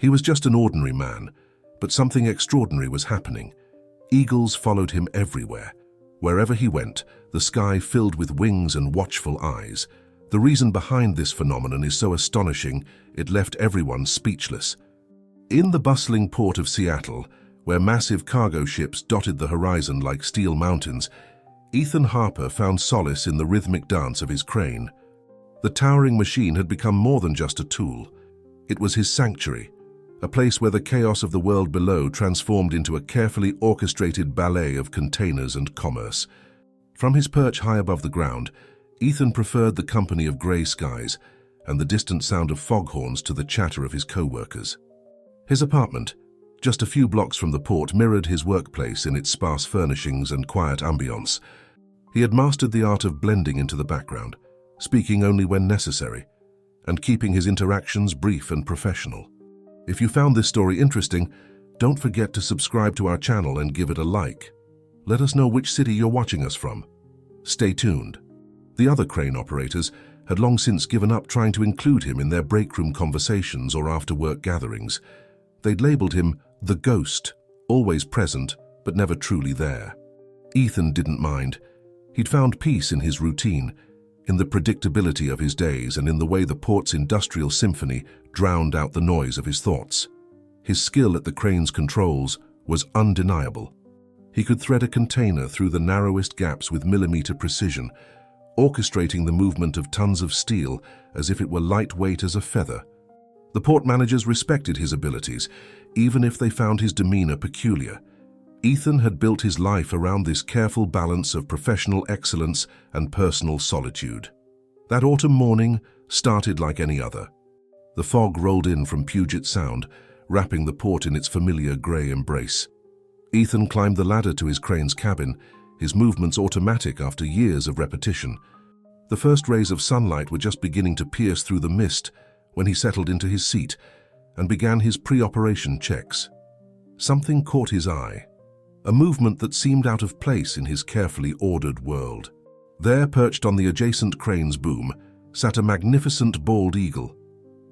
He was just an ordinary man, but something extraordinary was happening. Eagles followed him everywhere. Wherever he went, the sky filled with wings and watchful eyes. The reason behind this phenomenon is so astonishing, it left everyone speechless. In the bustling port of Seattle, where massive cargo ships dotted the horizon like steel mountains, Ethan Harper found solace in the rhythmic dance of his crane. The towering machine had become more than just a tool. It was his sanctuary, a place where the chaos of the world below transformed into a carefully orchestrated ballet of containers and commerce. From his perch high above the ground, Ethan preferred the company of grey skies and the distant sound of foghorns to the chatter of his co-workers. His apartment, just a few blocks from the port, mirrored his workplace in its sparse furnishings and quiet ambience. He had mastered the art of blending into the background, speaking only when necessary, and keeping his interactions brief and professional. If you found this story interesting, don't forget to subscribe to our channel and give it a like. Let us know which city you're watching us from. Stay tuned. The other crane operators had long since given up trying to include him in their breakroom conversations or after-work gatherings. They'd labeled him the ghost, always present but never truly there. Ethan didn't mind. He'd found peace in his routine, in the predictability of his days, and in the way the port's industrial symphony drowned out the noise of his thoughts. His skill at the crane's controls was undeniable. He could thread a container through the narrowest gaps with millimeter precision, orchestrating the movement of tons of steel as if it were lightweight as a feather. The port managers respected his abilities, even if they found his demeanor peculiar. Ethan had built his life around this careful balance of professional excellence and personal solitude. That autumn morning started like any other. The fog rolled in from Puget Sound, wrapping the port in its familiar grey embrace. Ethan climbed the ladder to his crane's cabin, his movements automatic after years of repetition. The first rays of sunlight were just beginning to pierce through the mist when he settled into his seat and began his pre-operation checks. Something caught his eye, a movement that seemed out of place in his carefully ordered world. There, perched on the adjacent crane's boom, sat a magnificent bald eagle.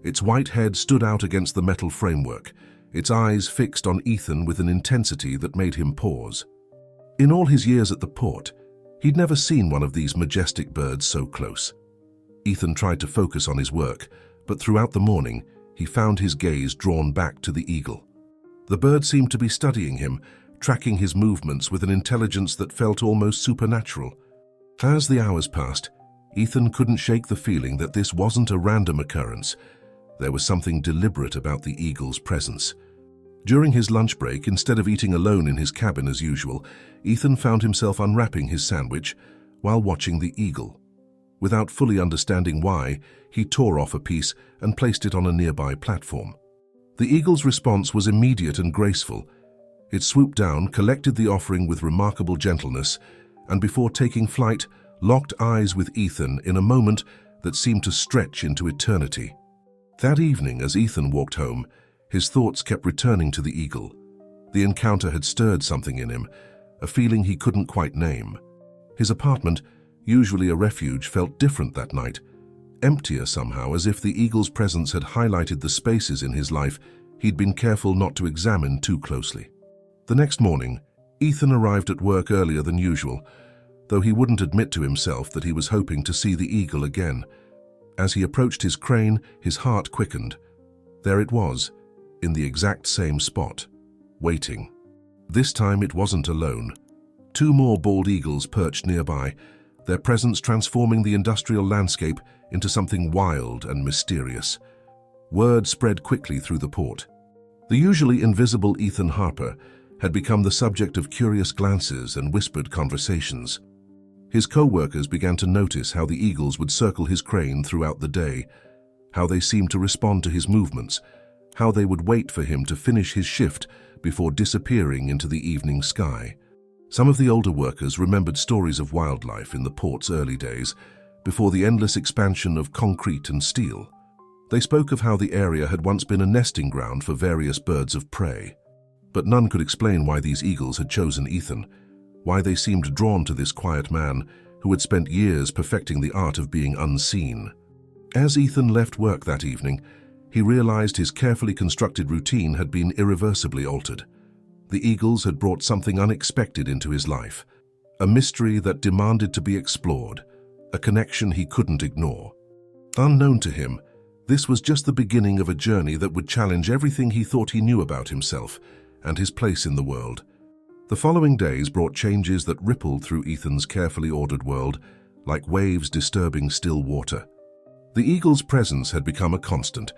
Its white head stood out against the metal framework, its eyes fixed on Ethan with an intensity that made him pause. In all his years at the port, he'd never seen one of these majestic birds so close. Ethan tried to focus on his work, but throughout the morning, he found his gaze drawn back to the eagle. The bird seemed to be studying him, tracking his movements with an intelligence that felt almost supernatural. As the hours passed, Ethan couldn't shake the feeling that this wasn't a random occurrence. There was something deliberate about the eagle's presence. During his lunch break, instead of eating alone in his cabin as usual, Ethan found himself unwrapping his sandwich while watching the eagle. Without fully understanding why, he tore off a piece and placed it on a nearby platform. The eagle's response was immediate and graceful. It swooped down, collected the offering with remarkable gentleness, and before taking flight, locked eyes with Ethan in a moment that seemed to stretch into eternity. That evening, as Ethan walked home, his thoughts kept returning to the eagle. The encounter had stirred something in him, a feeling he couldn't quite name. His apartment, usually a refuge, felt different that night, emptier somehow, as if the eagle's presence had highlighted the spaces in his life he'd been careful not to examine too closely. The next morning, Ethan arrived at work earlier than usual, though he wouldn't admit to himself that he was hoping to see the eagle again. As he approached his crane, his heart quickened. There it was, in the exact same spot, waiting. This time it wasn't alone. Two more bald eagles perched nearby, their presence transforming the industrial landscape into something wild and mysterious. Word spread quickly through the port. The usually invisible Ethan Harper had become the subject of curious glances and whispered conversations. His co-workers began to notice how the eagles would circle his crane throughout the day, how they seemed to respond to his movements, how they would wait for him to finish his shift before disappearing into the evening sky. Some of the older workers remembered stories of wildlife in the port's early days, before the endless expansion of concrete and steel. They spoke of how the area had once been a nesting ground for various birds of prey. But none could explain why these eagles had chosen Ethan, why they seemed drawn to this quiet man who had spent years perfecting the art of being unseen. As Ethan left work that evening, he realized his carefully constructed routine had been irreversibly altered. The eagles had brought something unexpected into his life, a mystery that demanded to be explored, a connection he couldn't ignore. Unknown to him, this was just the beginning of a journey that would challenge everything he thought he knew about himself and his place in the world. The following days brought changes that rippled through Ethan's carefully ordered world, like waves disturbing still water. The eagles' presence had become a constant,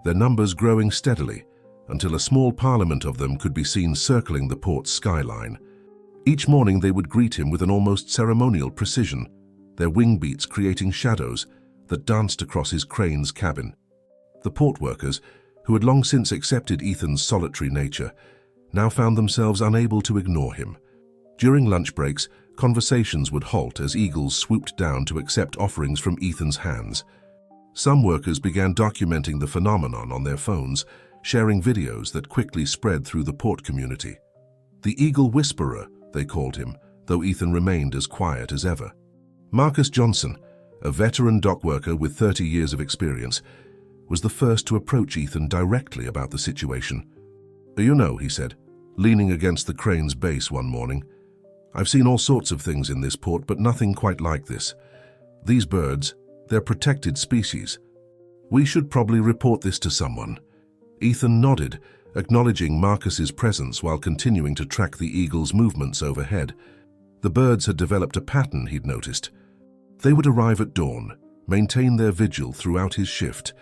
their numbers growing steadily, until a small parliament of them could be seen circling the port's skyline. Each morning they would greet him with an almost ceremonial precision, their wing beats creating shadows that danced across his crane's cabin. The port workers, who had long since accepted Ethan's solitary nature, now found themselves unable to ignore him. During lunch breaks, conversations would halt as eagles swooped down to accept offerings from Ethan's hands. Some workers began documenting the phenomenon on their phones, sharing videos that quickly spread through the port community. The Eagle Whisperer, they called him, though Ethan remained as quiet as ever. Marcus Johnson, a veteran dock worker with 30 years of experience, was the first to approach Ethan directly about the situation. "You know," he said, leaning against the crane's base one morning, "I've seen all sorts of things in this port, but nothing quite like this. These birds, they're protected species. We should probably report this to someone." Ethan nodded, acknowledging Marcus's presence while continuing to track the eagle's movements overhead. The birds had developed a pattern he'd noticed. They would arrive at dawn, maintain their vigil throughout his shift,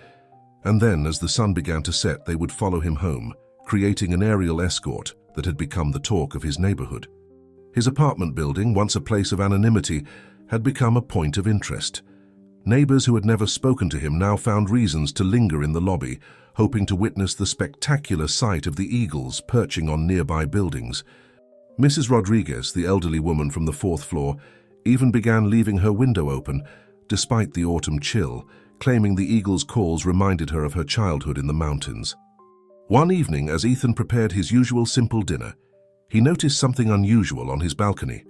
and then, as the sun began to set, they would follow him home, creating an aerial escort that had become the talk of his neighborhood. His apartment building, once a place of anonymity, had become a point of interest. Neighbors who had never spoken to him now found reasons to linger in the lobby, hoping to witness the spectacular sight of the eagles perching on nearby buildings. Mrs. Rodriguez, the elderly woman from the 4th floor, even began leaving her window open, despite the autumn chill, claiming the eagles' calls reminded her of her childhood in the mountains. One evening, as Ethan prepared his usual simple dinner, he noticed something unusual on his balcony.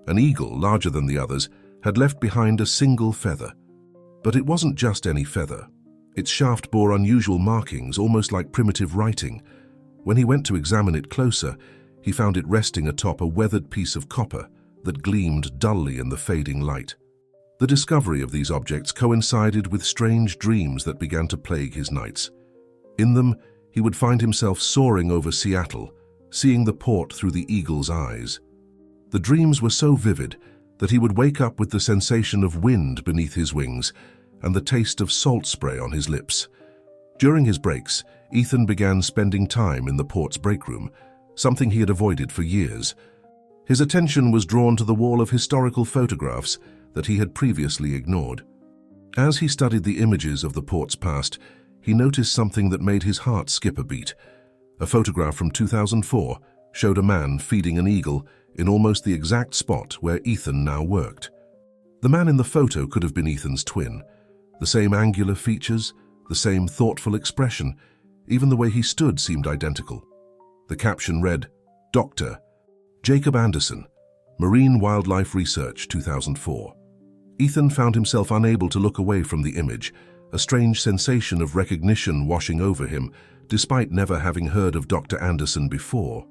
An eagle, larger than the others, had left behind a single feather. But it wasn't just any feather. Its shaft bore unusual markings, almost like primitive writing. When he went to examine it closer, he found it resting atop a weathered piece of copper that gleamed dully in the fading light. The discovery of these objects coincided with strange dreams that began to plague his nights. In them, he would find himself soaring over Seattle, seeing the port through the eagle's eyes. The dreams were so vivid that he would wake up with the sensation of wind beneath his wings and the taste of salt spray on his lips. During his breaks, Ethan began spending time in the port's break room, something he had avoided for years. His attention was drawn to the wall of historical photographs that he had previously ignored. As he studied the images of the port's past, he noticed something that made his heart skip a beat. A photograph from 2004 showed a man feeding an eagle in almost the exact spot where Ethan now worked. The man in the photo could have been Ethan's twin. The same angular features, the same thoughtful expression, even the way he stood seemed identical. The caption read, "Dr. Jacob Anderson, Marine Wildlife Research, 2004. Ethan found himself unable to look away from the image, a strange sensation of recognition washing over him, despite never having heard of Dr. Anderson before.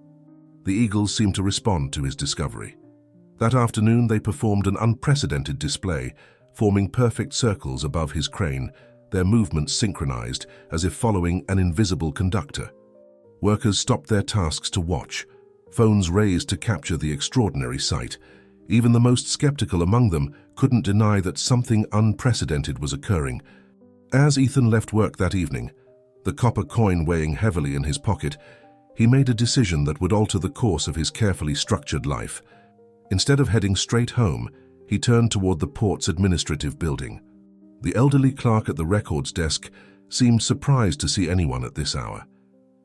The eagles seemed to respond to his discovery. That afternoon they performed an unprecedented display, forming perfect circles above his crane, their movements synchronized as if following an invisible conductor. Workers stopped their tasks to watch, phones raised to capture the extraordinary sight. Even the most skeptical among them couldn't deny that something unprecedented was occurring. As Ethan left work that evening, the copper coin weighing heavily in his pocket, he made a decision that would alter the course of his carefully structured life. Instead of heading straight home, he turned toward the port's administrative building. The elderly clerk at the records desk seemed surprised to see anyone at this hour,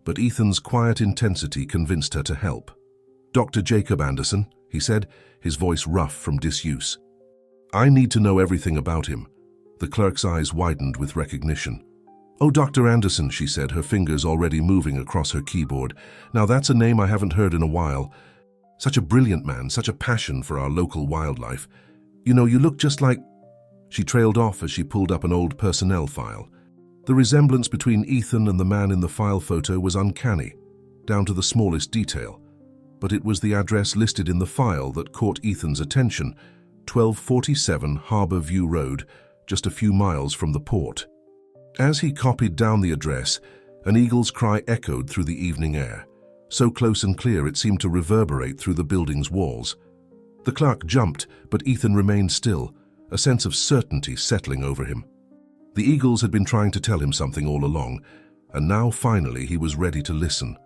but Ethan's quiet intensity convinced her to help. "Dr. Jacob Anderson," he said, his voice rough from disuse. "I need to know everything about him." The clerk's eyes widened with recognition. "Oh, Dr. Anderson," she said, her fingers already moving across her keyboard. "Now that's a name I haven't heard in a while. Such a brilliant man, such a passion for our local wildlife. You know, you look just like..." She trailed off as she pulled up an old personnel file. The resemblance between Ethan and the man in the file photo was uncanny, down to the smallest detail. But it was the address listed in the file that caught Ethan's attention, 1247 Harbour View Road, just a few miles from the port. As he copied down the address, an eagle's cry echoed through the evening air, so close and clear it seemed to reverberate through the building's walls. The clerk jumped, but Ethan remained still, a sense of certainty settling over him. The eagles had been trying to tell him something all along, and now finally he was ready to listen.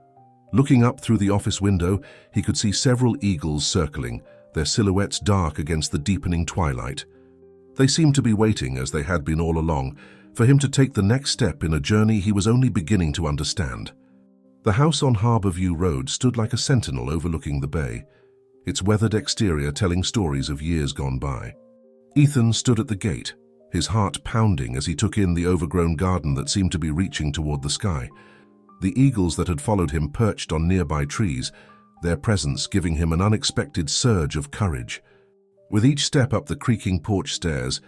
Looking up through the office window, he could see several eagles circling, their silhouettes dark against the deepening twilight. They seemed to be waiting, as they had been all along, for him to take the next step in a journey he was only beginning to understand. The house on Harbour View Road stood like a sentinel overlooking the bay, its weathered exterior telling stories of years gone by. Ethan stood at the gate, his heart pounding as he took in the overgrown garden that seemed to be reaching toward the sky. The eagles that had followed him perched on nearby trees, their presence giving him an unexpected surge of courage. With each step up the creaking porch stairs,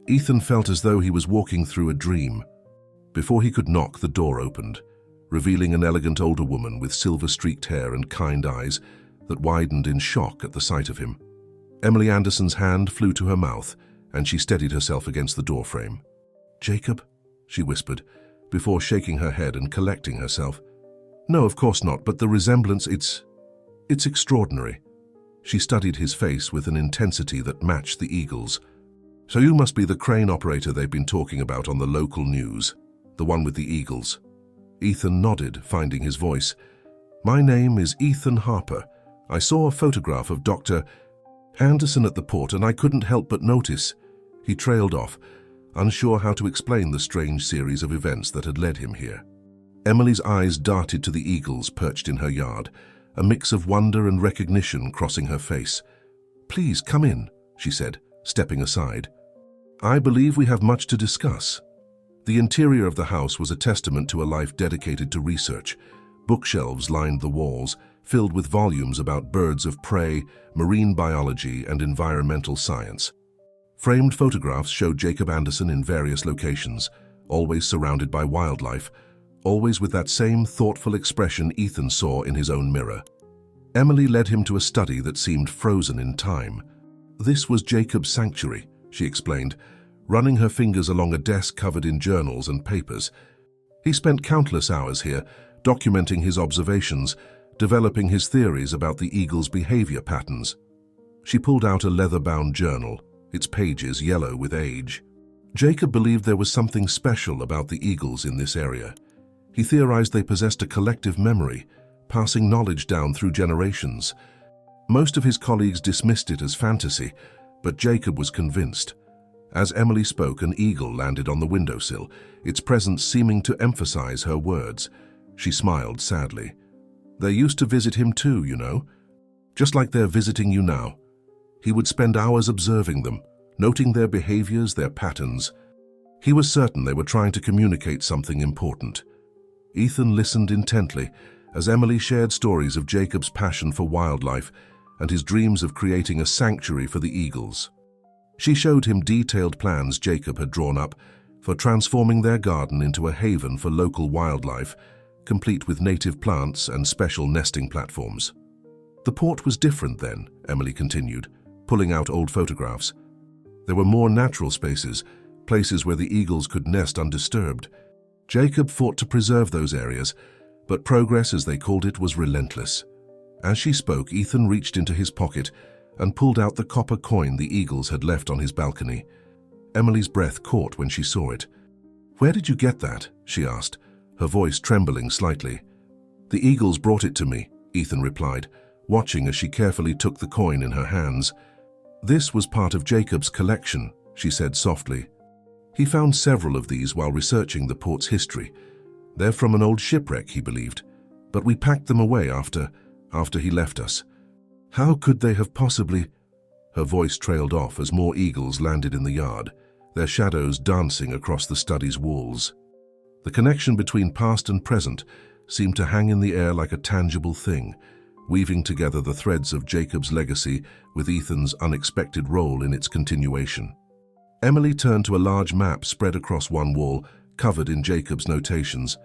Ethan felt as though he was walking through a dream. Before he could knock, the door opened, revealing an elegant older woman with silver-streaked hair and kind eyes that widened in shock at the sight of him. Emily Anderson's hand flew to her mouth, and she steadied herself against the doorframe. "Jacob?" she whispered, before shaking her head and collecting herself. "No, of course not, but the resemblance, it's extraordinary." She studied his face with an intensity that matched the eagle's. "So you must be the crane operator they've been talking about on the local news, the one with the eagles." Ethan nodded, finding his voice. "My name is Ethan Harper. I saw a photograph of Dr. Anderson at the port, and I couldn't help but notice." He trailed off, unsure how to explain the strange series of events that had led him here. Emily's eyes darted to the eagles perched in her yard, a mix of wonder and recognition crossing her face. "Please come in," she said, stepping aside. "I believe we have much to discuss." The interior of the house was a testament to a life dedicated to research. Bookshelves lined the walls, filled with volumes about birds of prey, marine biology, and environmental science. Framed photographs showed Jacob Anderson in various locations, always surrounded by wildlife, always with that same thoughtful expression Ethan saw in his own mirror. Emily led him to a study that seemed frozen in time. "This was Jacob's sanctuary," she explained, running her fingers along a desk covered in journals and papers. "He spent countless hours here, documenting his observations, developing his theories about the eagle's behavior patterns." She pulled out a leather-bound journal, its pages yellow with age. Jacob believed there was something special about the eagles in this area. He theorized they possessed a collective memory, passing knowledge down through generations. Most of his colleagues dismissed it as fantasy, but Jacob was convinced. As Emily spoke, an eagle landed on the windowsill, its presence seeming to emphasize her words. She smiled sadly. "They used to visit him too, you know. Just like they're visiting you now." He would spend hours observing them, noting their behaviors, their patterns. He was certain they were trying to communicate something important. Ethan listened intently as Emily shared stories of Jacob's passion for wildlife and his dreams of creating a sanctuary for the eagles. She showed him detailed plans Jacob had drawn up for transforming their garden into a haven for local wildlife, complete with native plants and special nesting platforms. "The port was different then," Emily continued, pulling out old photographs. "There were more natural spaces, places where the eagles could nest undisturbed. Jacob fought to preserve those areas, but progress, as they called it, was relentless." As she spoke, Ethan reached into his pocket and pulled out the copper coin the eagles had left on his balcony. Emily's breath caught when she saw it. "Where did you get that?" she asked, her voice trembling slightly. "The eagles brought it to me," Ethan replied, watching as she carefully took the coin in her hands. "This was part of Jacob's collection," she said softly. "He found several of these while researching the port's history. They're from an old shipwreck, he believed, but we packed them away after he left us." "How could they have possibly—" Her voice trailed off as more eagles landed in the yard, their shadows dancing across the study's walls. The connection between past and present seemed to hang in the air like a tangible thing, weaving together the threads of Jacob's legacy with Ethan's unexpected role in its continuation. Emily turned to a large map spread across one wall, covered in Jacob's notations.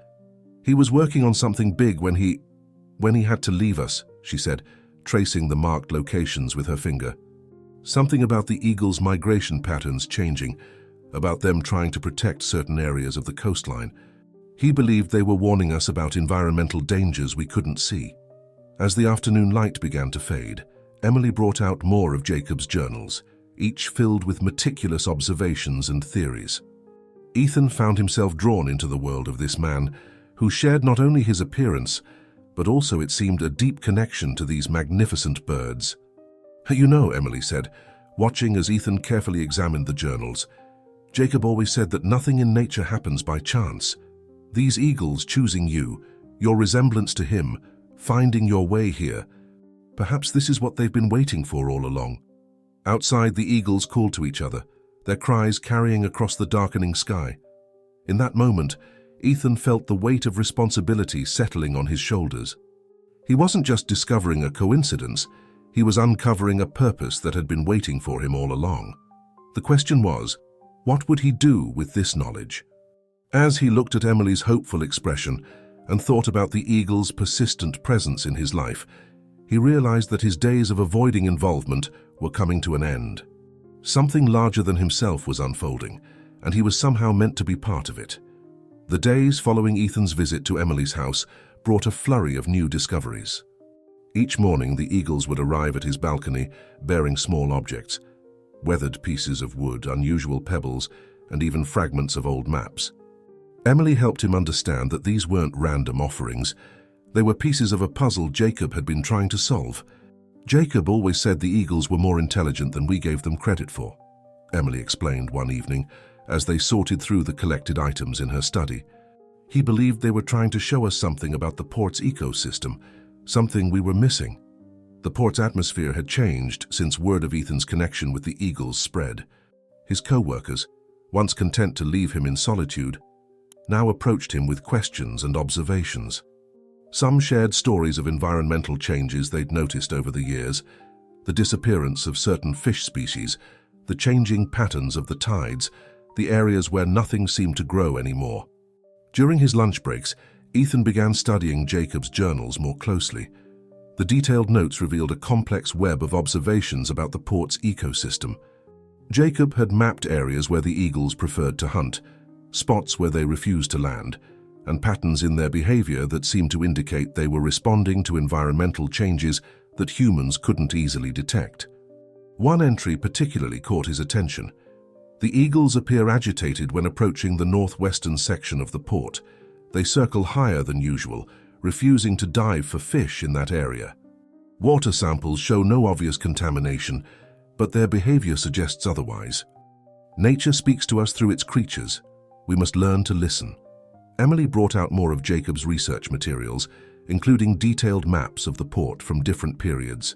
"He was working on something big when he had to leave us," she said, tracing the marked locations with her finger. "Something about the eagles' migration patterns changing, about them trying to protect certain areas of the coastline. He believed they were warning us about environmental dangers we couldn't see." As the afternoon light began to fade, Emily brought out more of Jacob's journals, each filled with meticulous observations and theories. Ethan found himself drawn into the world of this man, who shared not only his appearance, but also, it seemed, a deep connection to these magnificent birds. "You know," Emily said, watching as Ethan carefully examined the journals, "Jacob always said that nothing in nature happens by chance. These eagles choosing you, your resemblance to him, finding your way here. Perhaps this is what they've been waiting for all along." Outside, the eagles called to each other, their cries carrying across the darkening sky. In that moment, Ethan felt the weight of responsibility settling on his shoulders. He wasn't just discovering a coincidence, he was uncovering a purpose that had been waiting for him all along. The question was, what would he do with this knowledge? As he looked at Emily's hopeful expression and thought about the eagle's persistent presence in his life, he realized that his days of avoiding involvement were coming to an end. Something larger than himself was unfolding, and he was somehow meant to be part of it. The days following Ethan's visit to Emily's house brought a flurry of new discoveries. Each morning, the eagles would arrive at his balcony bearing small objects, weathered pieces of wood, unusual pebbles, and even fragments of old maps. Emily helped him understand that these weren't random offerings. They were pieces of a puzzle Jacob had been trying to solve. "Jacob always said the eagles were more intelligent than we gave them credit for," Emily explained one evening as they sorted through the collected items in her study. "He believed they were trying to show us something about the port's ecosystem, something we were missing." The port's atmosphere had changed since word of Ethan's connection with the eagles spread. His co-workers, once content to leave him in solitude, now approached him with questions and observations. Some shared stories of environmental changes they'd noticed over the years, the disappearance of certain fish species, the changing patterns of the tides, the areas where nothing seemed to grow anymore. During his lunch breaks, Ethan began studying Jacob's journals more closely. The detailed notes revealed a complex web of observations about the port's ecosystem. Jacob had mapped areas where the eagles preferred to hunt, spots where they refused to land, and patterns in their behavior that seemed to indicate they were responding to environmental changes that humans couldn't easily detect. One entry particularly caught his attention. The eagles appear agitated when approaching the northwestern section of the port. They circle higher than usual, refusing to dive for fish in that area. Water samples show no obvious contamination, but their behavior suggests otherwise. Nature speaks to us through its creatures. We must learn to listen. Emily brought out more of Jacob's research materials, including detailed maps of the port from different periods.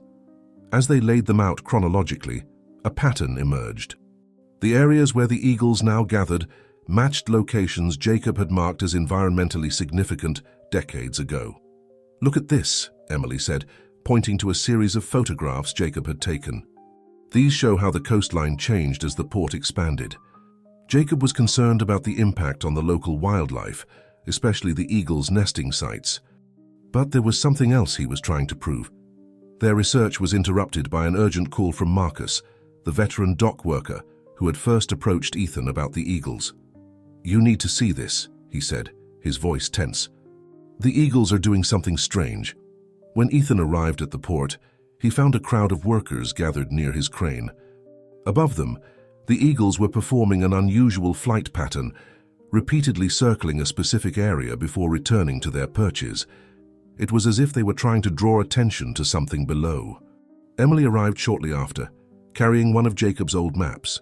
As they laid them out chronologically, a pattern emerged. The areas where the eagles now gathered matched locations Jacob had marked as environmentally significant decades ago. "Look at this," Emily said, pointing to a series of photographs Jacob had taken. "These show how the coastline changed as the port expanded." Jacob was concerned about the impact on the local wildlife, especially the eagles' nesting sites. But there was something else he was trying to prove. Their research was interrupted by an urgent call from Marcus, the veteran dock worker who had first approached Ethan about the eagles. "You need to see this," he said, his voice tense. "The eagles are doing something strange." When Ethan arrived at the port, he found a crowd of workers gathered near his crane. Above them, the eagles were performing an unusual flight pattern, repeatedly circling a specific area before returning to their perches. It was as if they were trying to draw attention to something below. Emily arrived shortly after, carrying one of Jacob's old maps.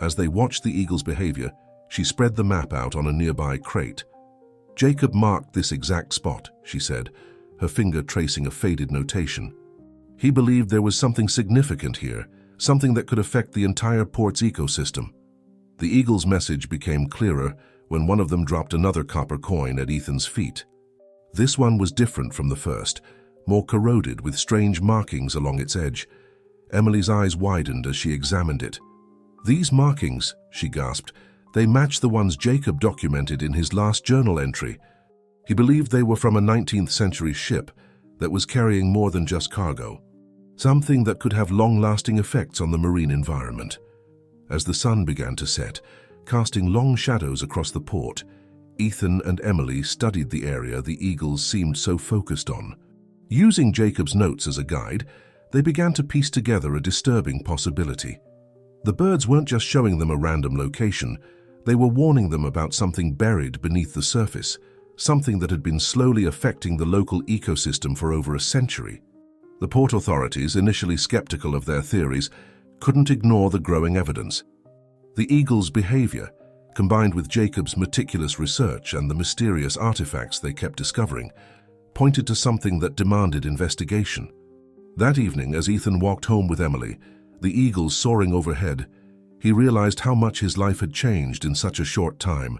As they watched the eagles' behavior, she spread the map out on a nearby crate. "Jacob marked this exact spot," she said, her finger tracing a faded notation. "He believed there was something significant here, something that could affect the entire port's ecosystem." The eagle's message became clearer when one of them dropped another copper coin at Ethan's feet. This one was different from the first, more corroded with strange markings along its edge. Emily's eyes widened as she examined it. "These markings," she gasped, They matched the ones Jacob documented in his last journal entry. He believed they were from a 19th century ship that was carrying more than just cargo, something that could have long-lasting effects on the marine environment. As the sun began to set, casting long shadows across the port, Ethan and Emily studied the area the eagles seemed so focused on. Using Jacob's notes as a guide, they began to piece together a disturbing possibility. The birds weren't just showing them a random location, they were warning them about something buried beneath the surface, something that had been slowly affecting the local ecosystem for over a century. The port authorities, initially skeptical of their theories, couldn't ignore the growing evidence. The eagles' behavior, combined with Jacob's meticulous research and the mysterious artifacts they kept discovering, pointed to something that demanded investigation. That evening, as Ethan walked home with Emily, the eagles soaring overhead, he realized how much his life had changed in such a short time.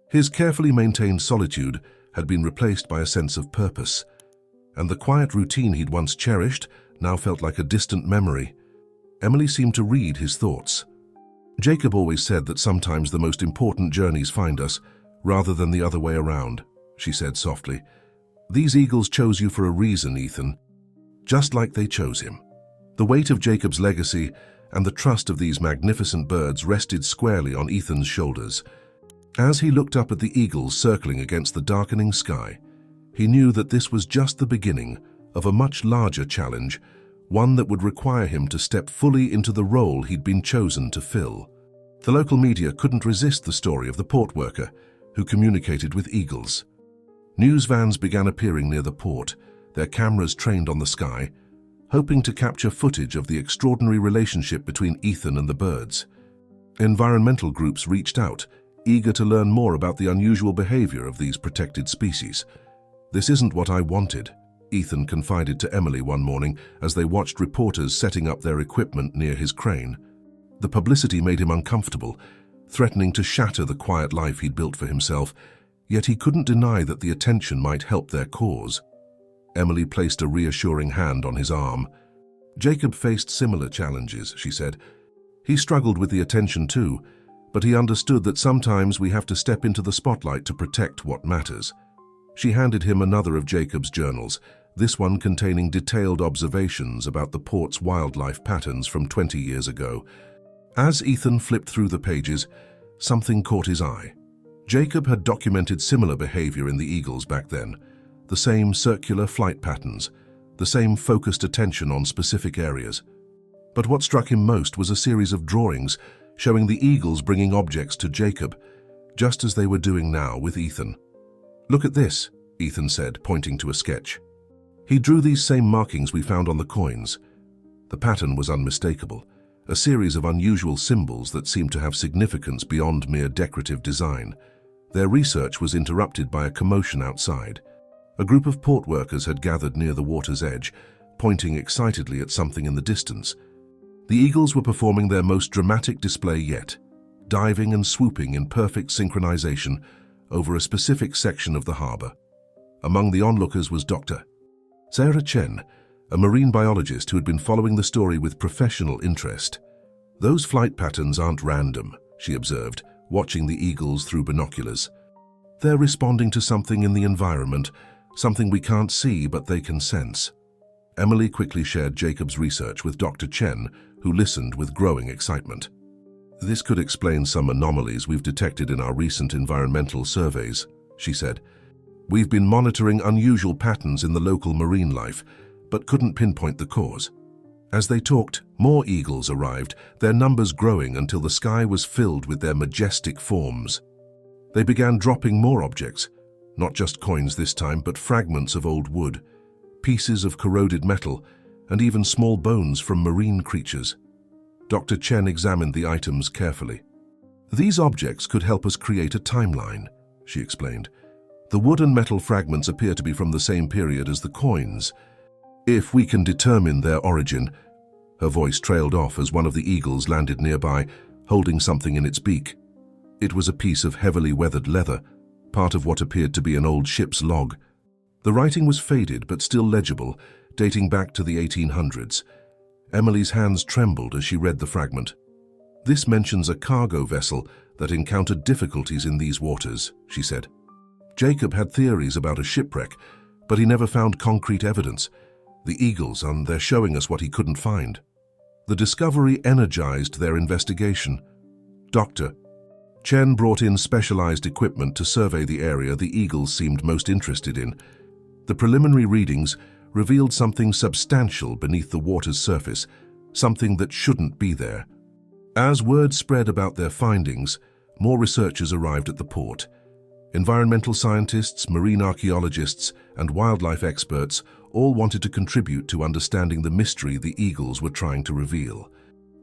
His carefully maintained solitude had been replaced by a sense of purpose, and the quiet routine he'd once cherished now felt like a distant memory. Emily seemed to read his thoughts. Jacob always said that sometimes the most important journeys find us, rather than the other way around, she said softly. These eagles chose you for a reason, Ethan, just like they chose him. The weight of Jacob's legacy and the trust of these magnificent birds rested squarely on Ethan's shoulders. As he looked up at the eagles circling against the darkening sky, he knew that this was just the beginning of a much larger challenge, one that would require him to step fully into the role he'd been chosen to fill. The local media couldn't resist the story of the port worker who communicated with eagles. News vans began appearing near the port, their cameras trained on the sky, hoping to capture footage of the extraordinary relationship between Ethan and the birds. Environmental groups reached out, eager to learn more about the unusual behavior of these protected species. "This isn't what I wanted," Ethan confided to Emily one morning as they watched reporters setting up their equipment near his crane. The publicity made him uncomfortable, threatening to shatter the quiet life he'd built for himself, yet he couldn't deny that the attention might help their cause. Emily placed a reassuring hand on his arm. Jacob faced similar challenges, she said. He struggled with the attention too, but he understood that sometimes we have to step into the spotlight to protect what matters. She handed him another of Jacob's journals, this one containing detailed observations about the port's wildlife patterns from 20 years ago. As Ethan flipped through the pages, something caught his eye. Jacob had documented similar behavior in the eagles back then, the same circular flight patterns, the same focused attention on specific areas. But what struck him most was a series of drawings showing the eagles bringing objects to Jacob, just as they were doing now with Ethan. "Look at this," Ethan said, pointing to a sketch. He drew these same markings we found on the coins. The pattern was unmistakable, a series of unusual symbols that seemed to have significance beyond mere decorative design. Their research was interrupted by a commotion outside. A group of port workers had gathered near the water's edge, pointing excitedly at something in the distance. The eagles were performing their most dramatic display yet, diving and swooping in perfect synchronization over a specific section of the harbor. Among the onlookers was Dr. Sarah Chen, a marine biologist who had been following the story with professional interest. "Those flight patterns aren't random," she observed, watching the eagles through binoculars. "They're responding to something in the environment, something we can't see but they can sense." Emily quickly shared Jacob's research with Dr. Chen, who listened with growing excitement. "This could explain some anomalies we've detected in our recent environmental surveys," she said. "We've been monitoring unusual patterns in the local marine life, but couldn't pinpoint the cause." As they talked, more eagles arrived, their numbers growing until the sky was filled with their majestic forms. They began dropping more objects, not just coins this time, but fragments of old wood, pieces of corroded metal, and even small bones from marine creatures. Dr. Chen examined the items carefully. "These objects could help us create a timeline," she explained. "The wood and metal fragments appear to be from the same period as the coins. If we can determine their origin..." Her voice trailed off as one of the eagles landed nearby, holding something in its beak. It was a piece of heavily weathered leather, part of what appeared to be an old ship's log. The writing was faded but still legible, dating back to the 1800s. Emily's hands trembled as she read the fragment. "This mentions a cargo vessel that encountered difficulties in these waters, she said. Jacob had theories about a shipwreck, but he never found concrete evidence. The eagles, and they're showing us what he couldn't find. The discovery energized their investigation. Dr. Chen brought in specialized equipment to survey the area the eagles seemed most interested in. The preliminary readings revealed something substantial beneath the water's surface, something that shouldn't be there. As word spread about their findings, more researchers arrived at the port. Environmental scientists, marine archaeologists, and wildlife experts all wanted to contribute to understanding the mystery the eagles were trying to reveal.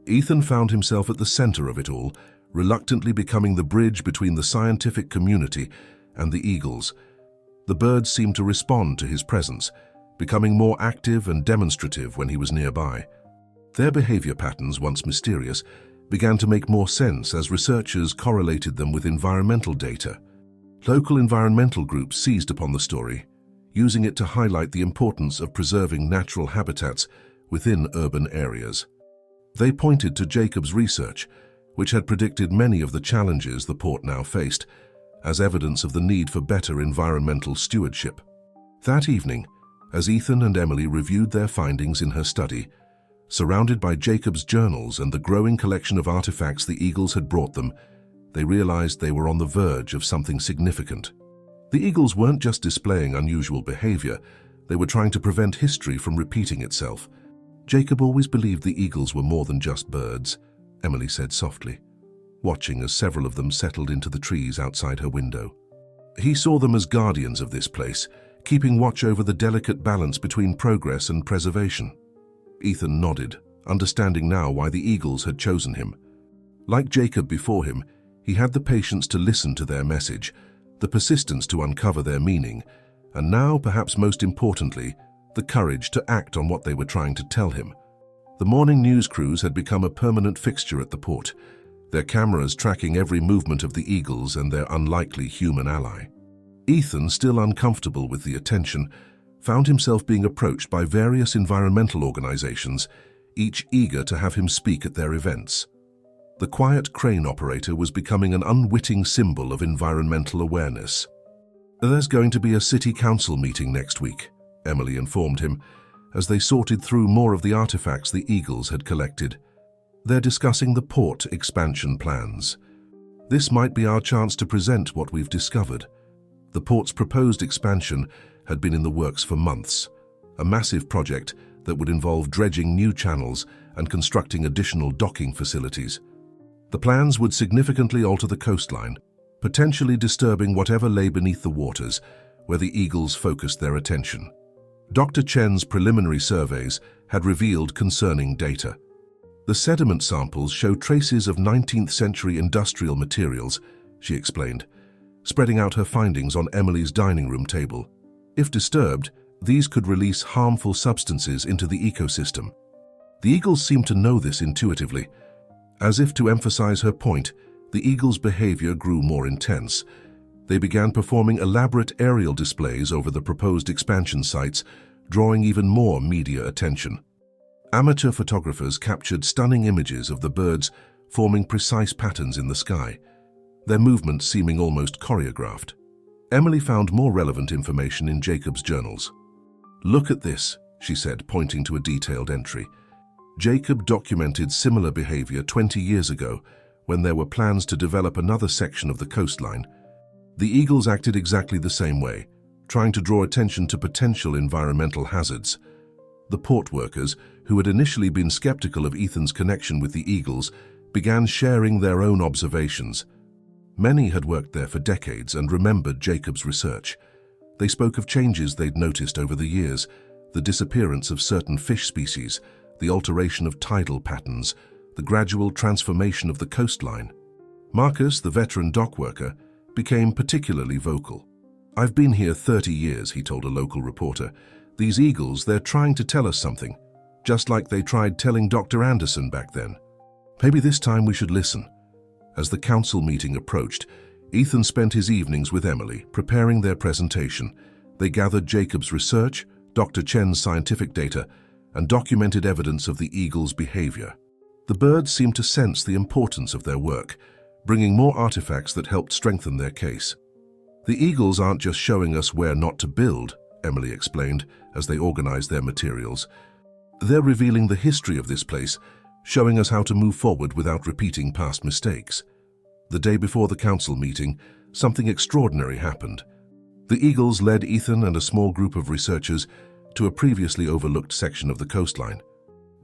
Ethan found himself at the center of it all, reluctantly becoming the bridge between the scientific community and the eagles. The birds seemed to respond to his presence, becoming more active and demonstrative when he was nearby. Their behavior patterns, once mysterious, began to make more sense as researchers correlated them with environmental data. Local environmental groups seized upon the story, using it to highlight the importance of preserving natural habitats within urban areas. They pointed to Jacob's research, which had predicted many of the challenges the port now faced, as evidence of the need for better environmental stewardship. That evening, as Ethan and Emily reviewed their findings in her study, surrounded by Jacob's journals and the growing collection of artifacts the eagles had brought them, they realized they were on the verge of something significant. The eagles weren't just displaying unusual behavior, they were trying to prevent history from repeating itself. Jacob always believed the eagles were more than just birds, Emily said softly, watching as several of them settled into the trees outside her window. He saw them as guardians of this place, keeping watch over the delicate balance between progress and preservation. Ethan nodded, understanding now why the eagles had chosen him. Like Jacob before him, he had the patience to listen to their message, the persistence to uncover their meaning, and now, perhaps most importantly, the courage to act on what they were trying to tell him. The morning news crews had become a permanent fixture at the port, their cameras tracking every movement of the eagles and their unlikely human ally. Ethan, still uncomfortable with the attention, found himself being approached by various environmental organizations, each eager to have him speak at their events. The quiet crane operator was becoming an unwitting symbol of environmental awareness. "There's going to be a city council meeting next week," Emily informed him, as they sorted through more of the artifacts the eagles had collected. "They're discussing the port expansion plans. This might be our chance to present what we've discovered." The port's proposed expansion had been in the works for months, a massive project that would involve dredging new channels and constructing additional docking facilities. The plans would significantly alter the coastline, potentially disturbing whatever lay beneath the waters where the eagles focused their attention. Dr. Chen's preliminary surveys had revealed concerning data. The sediment samples show traces of 19th century industrial materials, she explained, spreading out her findings on Emily's dining room table. If disturbed, these could release harmful substances into the ecosystem. The eagles seemed to know this intuitively. As if to emphasize her point, the eagles' behavior grew more intense. They began performing elaborate aerial displays over the proposed expansion sites, drawing even more media attention. Amateur photographers captured stunning images of the birds forming precise patterns in the sky, their movements seeming almost choreographed. Emily found more relevant information in Jacob's journals. "Look at this," she said, pointing to a detailed entry. Jacob documented similar behavior 20 years ago when there were plans to develop another section of the coastline. The eagles acted exactly the same way, trying to draw attention to potential environmental hazards. The port workers, who had initially been skeptical of Ethan's connection with the eagles, began sharing their own observations. Many had worked there for decades and remembered Jacob's research. They spoke of changes they'd noticed over the years, the disappearance of certain fish species, the alteration of tidal patterns, the gradual transformation of the coastline. Marcus, the veteran dock worker, became particularly vocal. "I've been here 30 years, he told a local reporter. "These eagles, they're trying to tell us something, just like they tried telling Dr. Anderson back then. Maybe this time we should listen." As the council meeting approached, Ethan spent his evenings with Emily, preparing their presentation. They gathered Jacob's research, Dr. Chen's scientific data, and documented evidence of the eagles' behavior. The birds seemed to sense the importance of their work, bringing more artifacts that helped strengthen their case. The eagles aren't just showing us where not to build, Emily explained as they organized their materials. They're revealing the history of this place, showing us how to move forward without repeating past mistakes. The day before the council meeting, something extraordinary happened. The eagles led Ethan and a small group of researchers to a previously overlooked section of the coastline.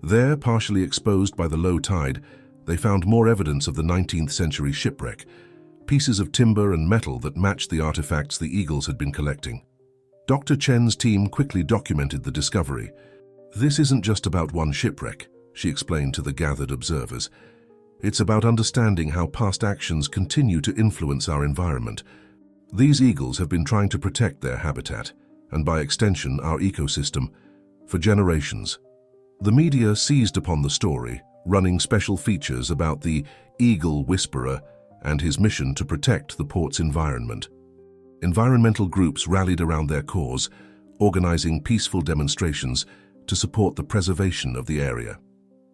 There, partially exposed by the low tide, they found more evidence of the 19th century shipwreck, pieces of timber and metal that matched the artifacts the eagles had been collecting. Dr. Chen's team quickly documented the discovery. "This isn't just about one shipwreck," she explained to the gathered observers. "It's about understanding how past actions continue to influence our environment. These eagles have been trying to protect their habitat, and by extension our ecosystem, for generations." The media seized upon the story, running special features about the Eagle Whisperer and his mission to protect the port's environment. Environmental groups rallied around their cause, organizing peaceful demonstrations to support the preservation of the area.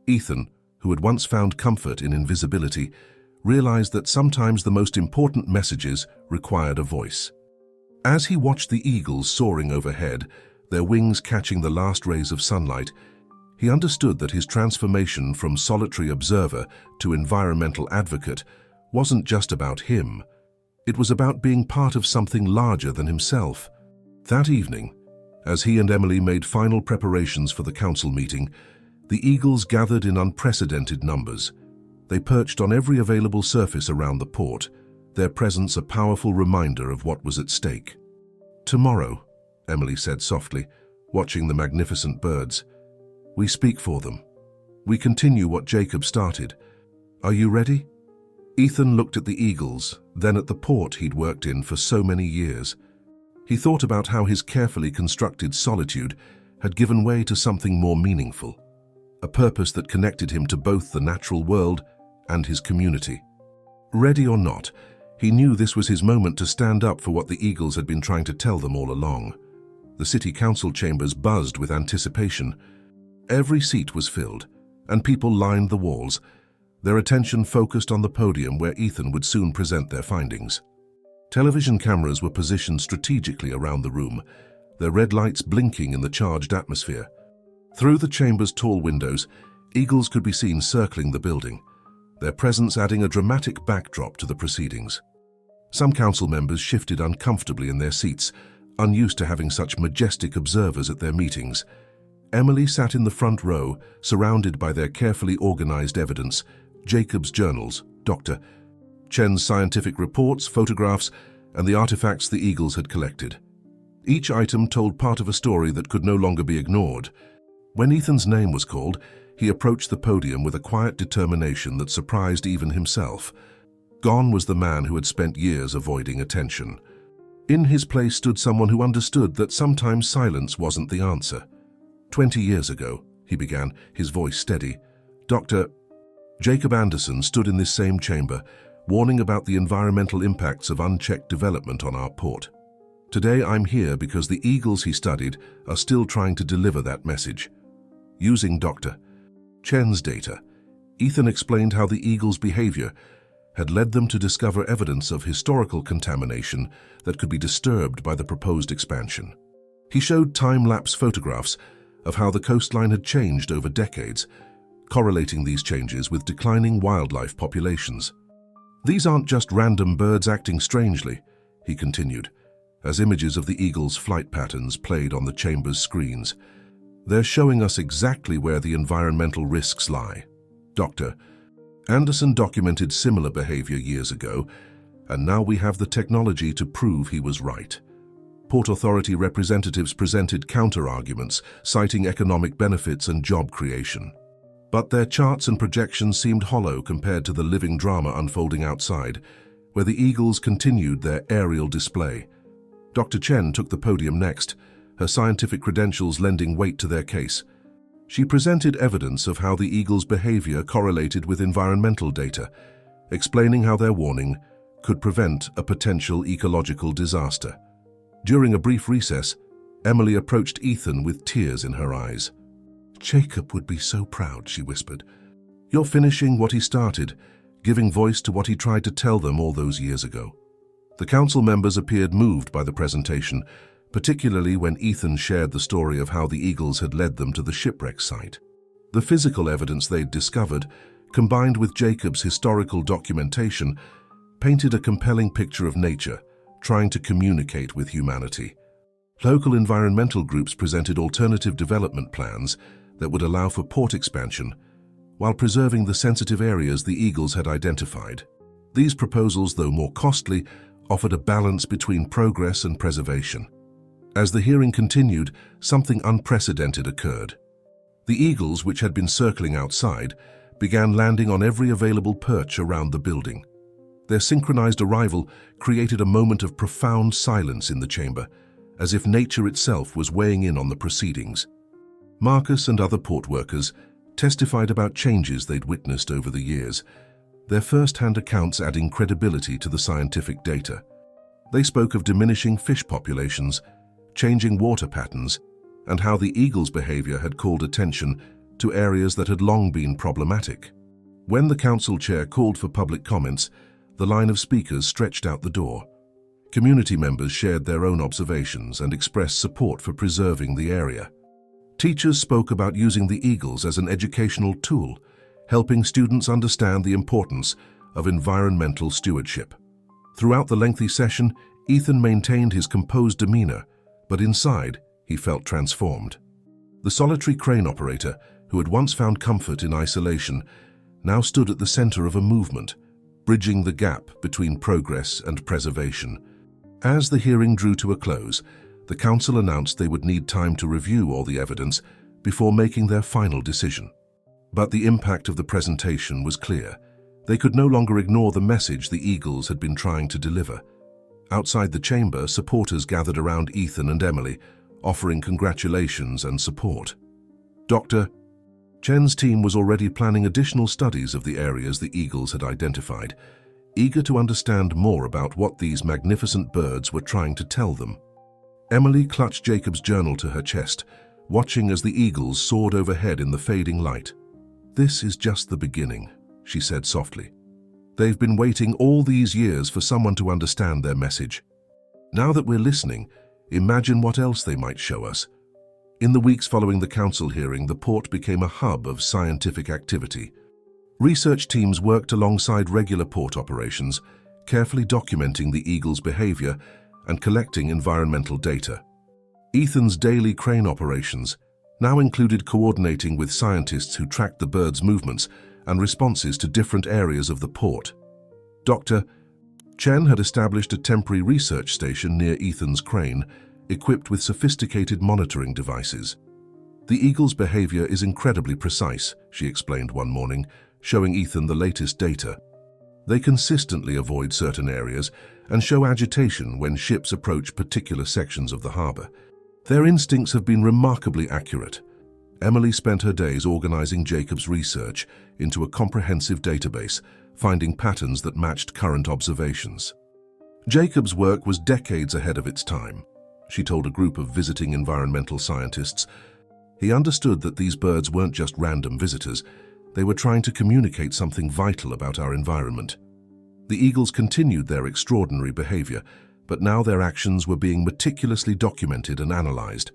Ethan, who had once found comfort in invisibility, realized that sometimes the most important messages required a voice. As he watched the eagles soaring overhead, their wings catching the last rays of sunlight, he understood that his transformation from solitary observer to environmental advocate wasn't just about him. It was about being part of something larger than himself. That evening, as he and Emily made final preparations for the council meeting, the eagles gathered in unprecedented numbers. They perched on every available surface around the port, their presence a powerful reminder of what was at stake. "Tomorrow," Emily said softly, watching the magnificent birds, "we speak for them. We continue what Jacob started. Are you ready?" Ethan looked at the eagles, then at the port he'd worked in for so many years. He thought about how his carefully constructed solitude had given way to something more meaningful, a purpose that connected him to both the natural world and his community. Ready or not, he knew this was his moment to stand up for what the eagles had been trying to tell them all along. The city council chambers buzzed with anticipation. Every seat was filled, and people lined the walls, their attention focused on the podium where Ethan would soon present their findings. Television cameras were positioned strategically around the room, their red lights blinking in the charged atmosphere. Through the chamber's tall windows, eagles could be seen circling the building, their presence adding a dramatic backdrop to the proceedings. Some council members shifted uncomfortably in their seats, unused to having such majestic observers at their meetings. Emily sat in the front row, surrounded by their carefully organized evidence, Jacob's journals, Dr. Chen's scientific reports, photographs, and the artifacts the eagles had collected. Each item told part of a story that could no longer be ignored. When Ethan's name was called, he approached the podium with a quiet determination that surprised even himself. Gone was the man who had spent years avoiding attention. In his place stood someone who understood that sometimes silence wasn't the answer. 20 years ago, he began, his voice steady, Dr. Jacob Anderson stood in this same chamber, warning about the environmental impacts of unchecked development on our port. Today I'm here because the eagles he studied are still trying to deliver that message. Using Dr. Chen's data, Ethan explained how the eagles' behavior had led them to discover evidence of historical contamination that could be disturbed by the proposed expansion. He showed time-lapse photographs of how the coastline had changed over decades, correlating these changes with declining wildlife populations. "These aren't just random birds acting strangely," he continued, as images of the eagles' flight patterns played on the chamber's screens. "They're showing us exactly where the environmental risks lie. Dr. Anderson documented similar behavior years ago, and now we have the technology to prove he was right." Port Authority representatives presented counter-arguments, citing economic benefits and job creation. But their charts and projections seemed hollow compared to the living drama unfolding outside, where the eagles continued their aerial display. Dr. Chen took the podium next, her scientific credentials lending weight to their case. She presented evidence of how the eagles' behavior correlated with environmental data, explaining how their warning could prevent a potential ecological disaster. During a brief recess, Emily approached Ethan with tears in her eyes. "Jacob would be so proud," she whispered. "You're finishing what he started, giving voice to what he tried to tell them all those years ago. The council members appeared moved by the presentation, particularly when Ethan shared the story of how the eagles had led them to the shipwreck site. The physical evidence they'd discovered, combined with Jacob's historical documentation, painted a compelling picture of nature, trying to communicate with humanity. Local environmental groups presented alternative development plans that would allow for port expansion, while preserving the sensitive areas the eagles had identified. These proposals, though more costly, offered a balance between progress and preservation. As the hearing continued, something unprecedented occurred. The eagles, which had been circling outside, began landing on every available perch around the building. Their synchronized arrival created a moment of profound silence in the chamber, as if nature itself was weighing in on the proceedings. Marcus and other port workers testified about changes they'd witnessed over the years, their first-hand accounts adding credibility to the scientific data. They spoke of diminishing fish populations, changing water patterns, and how the eagles' behavior had called attention to areas that had long been problematic. When the council chair called for public comments, the line of speakers stretched out the door. Community members shared their own observations and expressed support for preserving the area. Teachers spoke about using the eagles as an educational tool, helping students understand the importance of environmental stewardship. Throughout the lengthy session, Ethan maintained his composed demeanor, but inside, he felt transformed. The solitary crane operator, who had once found comfort in isolation, now stood at the center of a movement, bridging the gap between progress and preservation. As the hearing drew to a close, the council announced they would need time to review all the evidence before making their final decision. But the impact of the presentation was clear. They could no longer ignore the message the eagles had been trying to deliver. Outside the chamber, supporters gathered around Ethan and Emily, offering congratulations and support. Dr. Chen's team was already planning additional studies of the areas the eagles had identified, eager to understand more about what these magnificent birds were trying to tell them. Emily clutched Jacob's journal to her chest, watching as the eagles soared overhead in the fading light. "This is just the beginning," she said softly. "They've been waiting all these years for someone to understand their message. Now that we're listening, imagine what else they might show us." In the weeks following the council hearing, the port became a hub of scientific activity. Research teams worked alongside regular port operations, carefully documenting the eagles' behavior and collecting environmental data. Ethan's daily crane operations now included coordinating with scientists who tracked the birds' movements and responses to different areas of the port. Dr. Chen had established a temporary research station near Ethan's crane, equipped with sophisticated monitoring devices. "The eagle's behavior is incredibly precise," she explained one morning, showing Ethan the latest data. "They consistently avoid certain areas and show agitation when ships approach particular sections of the harbor. Their instincts have been remarkably accurate." Emily spent her days organizing Jacob's research into a comprehensive database, finding patterns that matched current observations. Jacob's work was decades ahead of its time, she told a group of visiting environmental scientists. He understood that these birds weren't just random visitors, they were trying to communicate something vital about our environment. The eagles continued their extraordinary behavior, but now their actions were being meticulously documented and analyzed.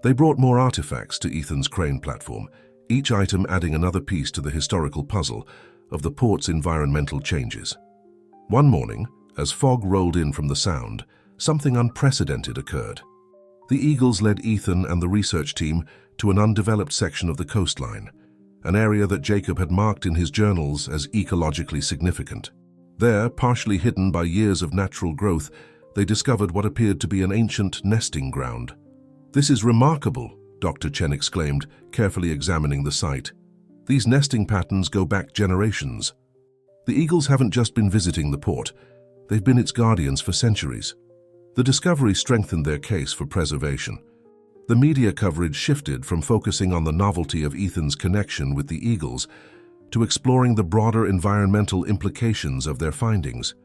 They brought more artifacts to Ethan's crane platform, each item adding another piece to the historical puzzle of the port's environmental changes. One morning, as fog rolled in from the Sound, something unprecedented occurred. The eagles led Ethan and the research team to an undeveloped section of the coastline, an area that Jacob had marked in his journals as ecologically significant. There, partially hidden by years of natural growth, they discovered what appeared to be an ancient nesting ground. "This is remarkable," Dr. Chen exclaimed, carefully examining the site. "These nesting patterns go back generations. The eagles haven't just been visiting the port, they've been its guardians for centuries." The discovery strengthened their case for preservation. The media coverage shifted from focusing on the novelty of Ethan's connection with the eagles to exploring the broader environmental implications of their findings.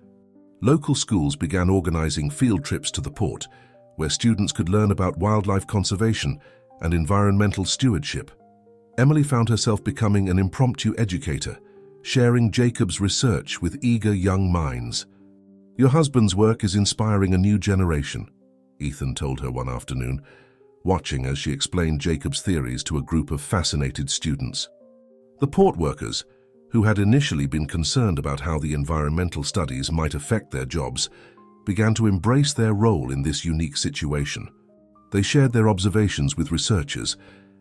Local schools began organizing field trips to the port, where students could learn about wildlife conservation and environmental stewardship. Emily found herself becoming an impromptu educator, sharing Jacob's research with eager young minds. "Your husband's work is inspiring a new generation," Ethan told her one afternoon, watching as she explained Jacob's theories to a group of fascinated students. The port workers, who had initially been concerned about how the environmental studies might affect their jobs, began to embrace their role in this unique situation. They shared their observations with researchers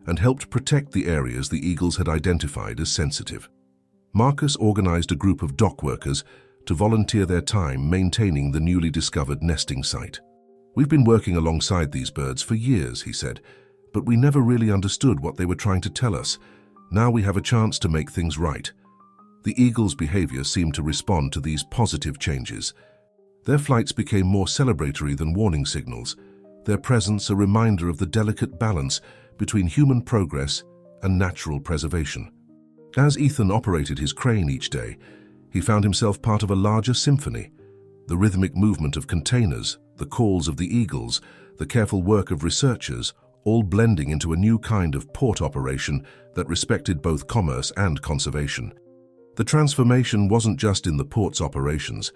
and helped protect the areas the eagles had identified as sensitive. Marcus organized a group of dock workers to volunteer their time maintaining the newly discovered nesting site. "We've been working alongside these birds for years," he said, "but we never really understood what they were trying to tell us. Now we have a chance to make things right." The eagles' behavior seemed to respond to these positive changes. Their flights became more celebratory than warning signals, their presence a reminder of the delicate balance between human progress and natural preservation. As Ethan operated his crane each day, he found himself part of a larger symphony. The rhythmic movement of containers, the calls of the eagles, the careful work of researchers, all blending into a new kind of port operation that respected both commerce and conservation. The transformation wasn't just in the port's operations.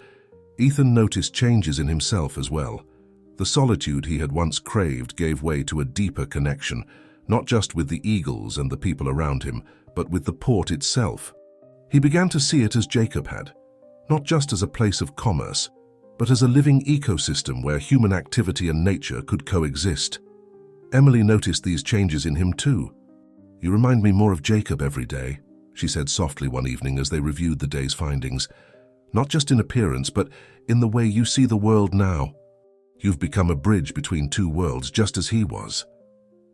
Ethan noticed changes in himself as well. The solitude he had once craved gave way to a deeper connection, not just with the eagles and the people around him, but with the port itself. He began to see it as Jacob had, not just as a place of commerce, but as a living ecosystem where human activity and nature could coexist. Emily noticed these changes in him too. "You remind me more of Jacob every day," she said softly one evening as they reviewed the day's findings. "Not just in appearance, but in the way you see the world now. You've become a bridge between two worlds, just as he was."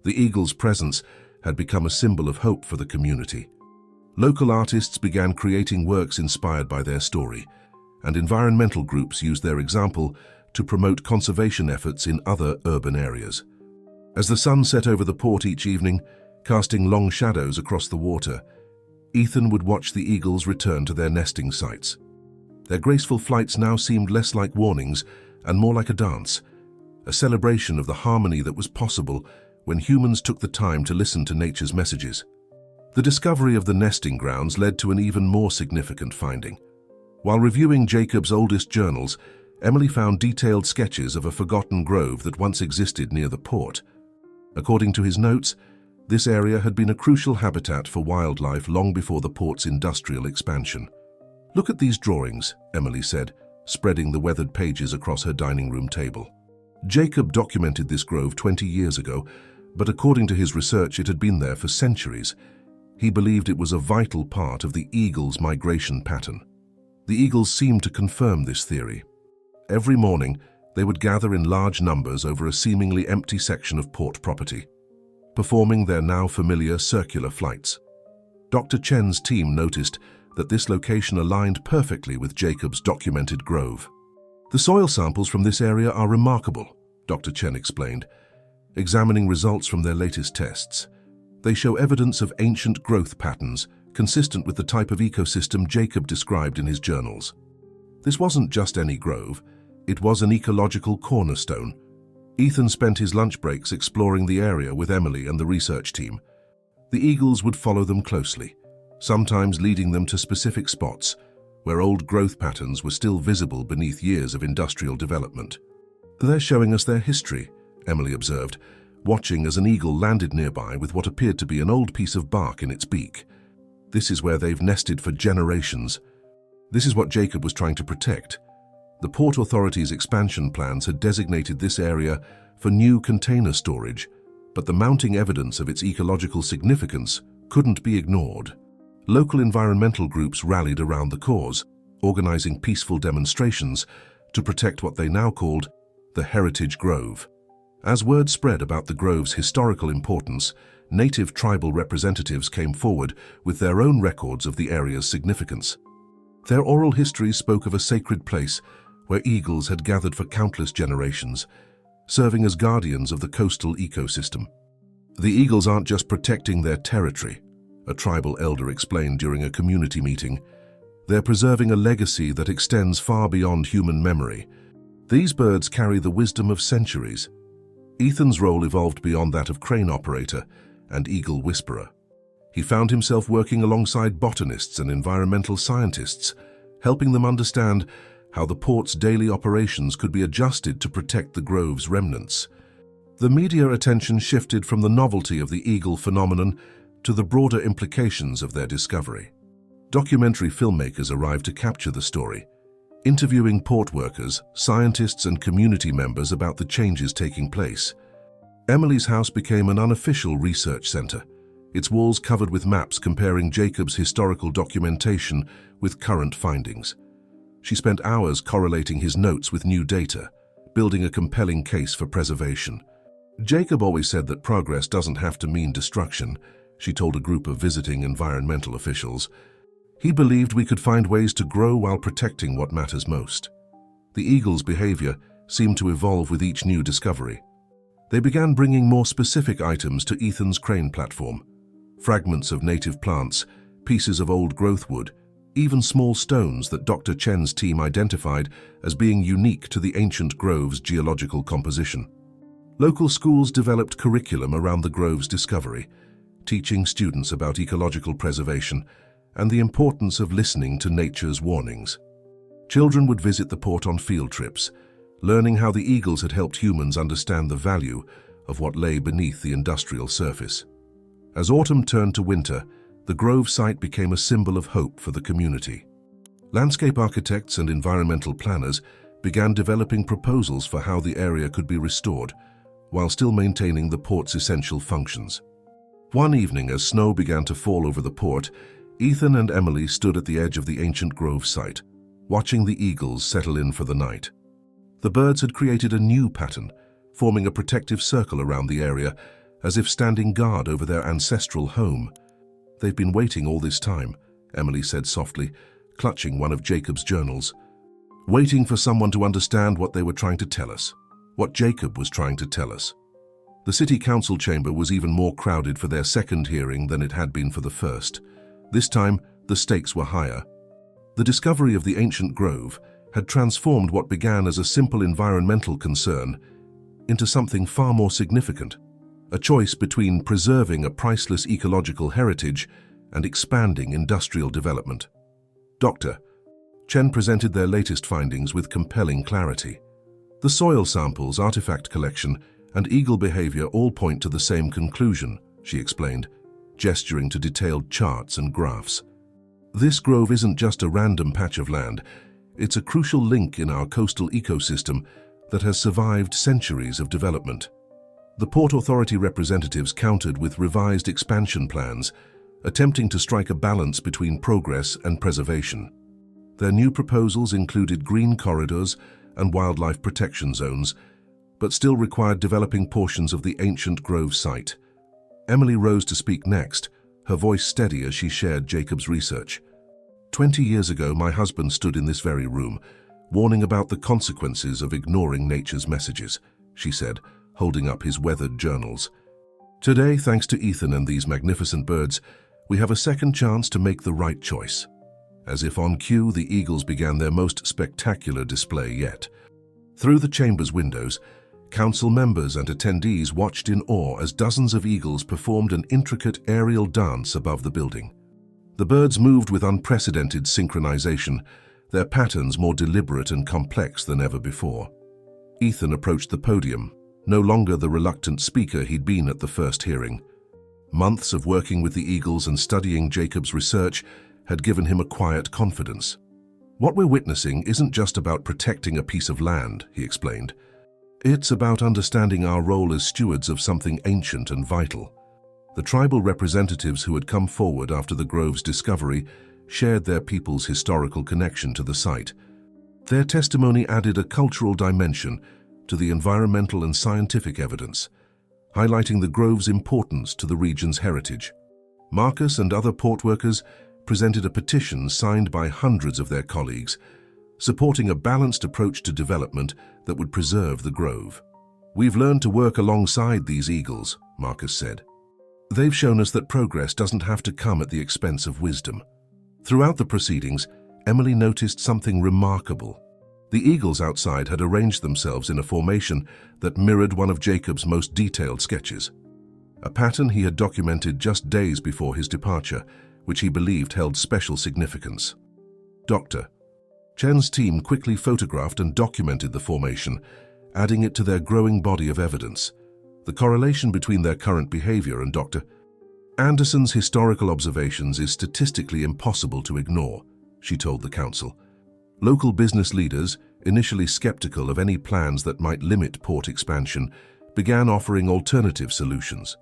The eagle's presence had become a symbol of hope for the community. Local artists began creating works inspired by their story, and environmental groups used their example to promote conservation efforts in other urban areas. As the sun set over the port each evening, casting long shadows across the water, Ethan would watch the eagles return to their nesting sites. Their graceful flights now seemed less like warnings and more like a dance, a celebration of the harmony that was possible when humans took the time to listen to nature's messages. The discovery of the nesting grounds led to an even more significant finding. While reviewing Jacob's oldest journals, Emily found detailed sketches of a forgotten grove that once existed near the port. According to his notes, this area had been a crucial habitat for wildlife long before the port's industrial expansion. "Look at these drawings," Emily said, spreading the weathered pages across her dining room table. Jacob documented this grove 20 years ago, but according to his research, it had been there for centuries. He believed it was a vital part of the eagle's migration pattern. The eagles seemed to confirm this theory. Every morning, they would gather in large numbers over a seemingly empty section of port property, performing their now familiar circular flights. Dr. Chen's team noticed that this location aligned perfectly with Jacob's documented grove. "The soil samples from this area are remarkable," Dr. Chen explained, examining results from their latest tests. They show evidence of ancient growth patterns consistent with the type of ecosystem Jacob described in his journals. This wasn't just any grove, it was an ecological cornerstone. Ethan spent his lunch breaks exploring the area with Emily and the research team. The eagles would follow them closely, sometimes leading them to specific spots where old growth patterns were still visible beneath years of industrial development. "They're showing us their history," Emily observed, watching as an eagle landed nearby with what appeared to be an old piece of bark in its beak. "This is where they've nested for generations. This is what Jacob was trying to protect." The Port Authority's expansion plans had designated this area for new container storage, but the mounting evidence of its ecological significance couldn't be ignored. Local environmental groups rallied around the cause, organizing peaceful demonstrations to protect what they now called the Heritage Grove. As word spread about the grove's historical importance, native tribal representatives came forward with their own records of the area's significance. Their oral histories spoke of a sacred place where eagles had gathered for countless generations, serving as guardians of the coastal ecosystem. "The eagles aren't just protecting their territory," a tribal elder explained during a community meeting. "They're preserving a legacy that extends far beyond human memory. These birds carry the wisdom of centuries." Ethan's role evolved beyond that of crane operator and eagle whisperer. He found himself working alongside botanists and environmental scientists, helping them understand how the port's daily operations could be adjusted to protect the grove's remnants. The media attention shifted from the novelty of the eagle phenomenon to the broader implications of their discovery. Documentary filmmakers arrived to capture the story, interviewing port workers, scientists, and community members about the changes taking place. Emily's house became an unofficial research center, its walls covered with maps comparing Jacob's historical documentation with current findings. She spent hours correlating his notes with new data, building a compelling case for preservation. Jacob always said that progress doesn't have to mean destruction, she told a group of visiting environmental officials. He believed we could find ways to grow while protecting what matters most. The eagle's behavior seemed to evolve with each new discovery. They began bringing more specific items to Ethan's crane platform. Fragments of native plants, pieces of old growth wood, even small stones that Dr. Chen's team identified as being unique to the ancient grove's geological composition. Local schools developed curriculum around the grove's discovery, teaching students about ecological preservation and the importance of listening to nature's warnings. Children would visit the port on field trips, learning how the eagles had helped humans understand the value of what lay beneath the industrial surface. As autumn turned to winter, the grove site became a symbol of hope for the community. Landscape architects and environmental planners began developing proposals for how the area could be restored, while still maintaining the port's essential functions. One evening, as snow began to fall over the port, Ethan and Emily stood at the edge of the ancient grove site, watching the eagles settle in for the night. The birds had created a new pattern, forming a protective circle around the area, as if standing guard over their ancestral home. "They've been waiting all this time," Emily said softly, clutching one of Jacob's journals. "Waiting for someone to understand what they were trying to tell us, what Jacob was trying to tell us." The city council chamber was even more crowded for their second hearing than it had been for the first. This time, the stakes were higher. The discovery of the ancient grove had transformed what began as a simple environmental concern into something far more significant, a choice between preserving a priceless ecological heritage and expanding industrial development. Dr. Chen presented their latest findings with compelling clarity. The soil samples, artifact collection, and eagle behavior all point to the same conclusion, she explained, gesturing to detailed charts and graphs. This grove isn't just a random patch of land, it's a crucial link in our coastal ecosystem that has survived centuries of development. The Port Authority representatives countered with revised expansion plans, attempting to strike a balance between progress and preservation. Their new proposals included green corridors and wildlife protection zones, but still required developing portions of the ancient grove site. Emily rose to speak next, her voice steady as she shared Jacob's research. 20 years ago, my husband stood in this very room, warning about the consequences of ignoring nature's messages, she said, holding up his weathered journals. Today, thanks to Ethan and these magnificent birds, we have a second chance to make the right choice. As if on cue, the eagles began their most spectacular display yet. Through the chamber's windows, council members and attendees watched in awe as dozens of eagles performed an intricate aerial dance above the building. The birds moved with unprecedented synchronization, their patterns more deliberate and complex than ever before. Ethan approached the podium, no longer the reluctant speaker he'd been at the first hearing. Months of working with the eagles and studying Jacob's research had given him a quiet confidence. "What we're witnessing isn't just about protecting a piece of land," he explained. "It's about understanding our role as stewards of something ancient and vital." The tribal representatives who had come forward after the grove's discovery shared their people's historical connection to the site. Their testimony added a cultural dimension to the environmental and scientific evidence, highlighting the grove's importance to the region's heritage. Marcus and other port workers presented a petition signed by hundreds of their colleagues, supporting a balanced approach to development that would preserve the grove. "We've learned to work alongside these eagles," Marcus said. "They've shown us that progress doesn't have to come at the expense of wisdom." Throughout the proceedings, Emily noticed something remarkable. The eagles outside had arranged themselves in a formation that mirrored one of Jacob's most detailed sketches. a pattern he had documented just days before his departure, which he believed held special significance. Dr. Chen's team quickly photographed and documented the formation, adding it to their growing body of evidence. The correlation between their current behavior and Dr. Anderson's historical observations is statistically impossible to ignore, she told the council. Local business leaders, initially skeptical of any plans that might limit port expansion, began offering alternative solutions.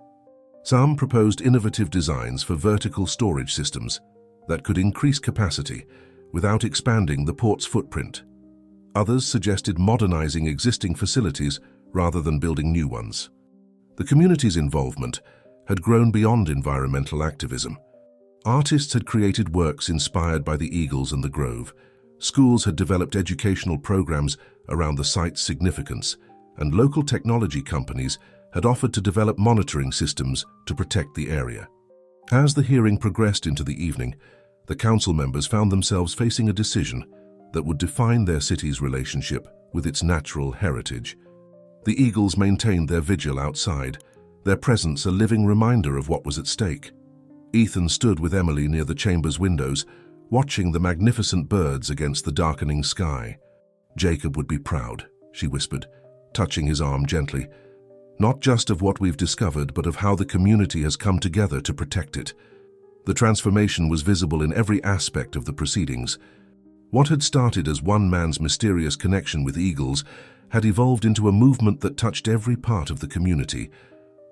Some proposed innovative designs for vertical storage systems that could increase capacity without expanding the port's footprint. Others suggested modernizing existing facilities rather than building new ones. The community's involvement had grown beyond environmental activism. Artists had created works inspired by the eagles and the grove. Schools had developed educational programs around the site's significance, and local technology companies had offered to develop monitoring systems to protect the area. As the hearing progressed into the evening, the council members found themselves facing a decision that would define their city's relationship with its natural heritage. The eagles maintained their vigil outside, their presence a living reminder of what was at stake. Ethan stood with Emily near the chamber's windows, watching the magnificent birds against the darkening sky. "Jacob would be proud," she whispered, touching his arm gently. "Not just of what we've discovered, but of how the community has come together to protect it." The transformation was visible in every aspect of the proceedings. What had started as one man's mysterious connection with eagles had evolved into a movement that touched every part of the community.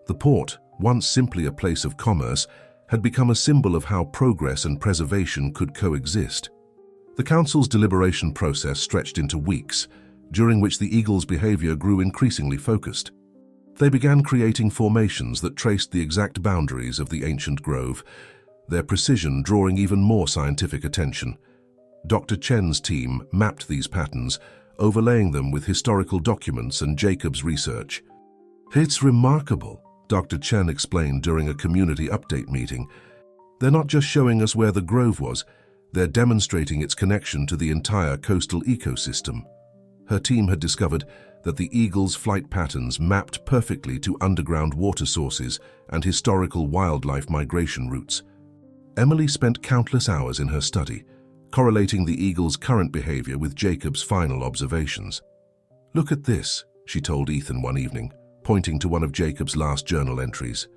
The port, once simply a place of commerce, had become a symbol of how progress and preservation could coexist. The council's deliberation process stretched into weeks, during which the eagles' behavior grew increasingly focused. They began creating formations that traced the exact boundaries of the ancient grove, their precision drawing even more scientific attention. Dr. Chen's team mapped these patterns, overlaying them with historical documents and Jacob's research. "It's remarkable," Dr. Chen explained during a community update meeting. "They're not just showing us where the grove was, they're demonstrating its connection to the entire coastal ecosystem." Her team had discovered that the eagle's flight patterns mapped perfectly to underground water sources and historical wildlife migration routes. Emily spent countless hours in her study, correlating the eagle's current behavior with Jacob's final observations. "Look at this," she told Ethan one evening, pointing to one of Jacob's last journal entries.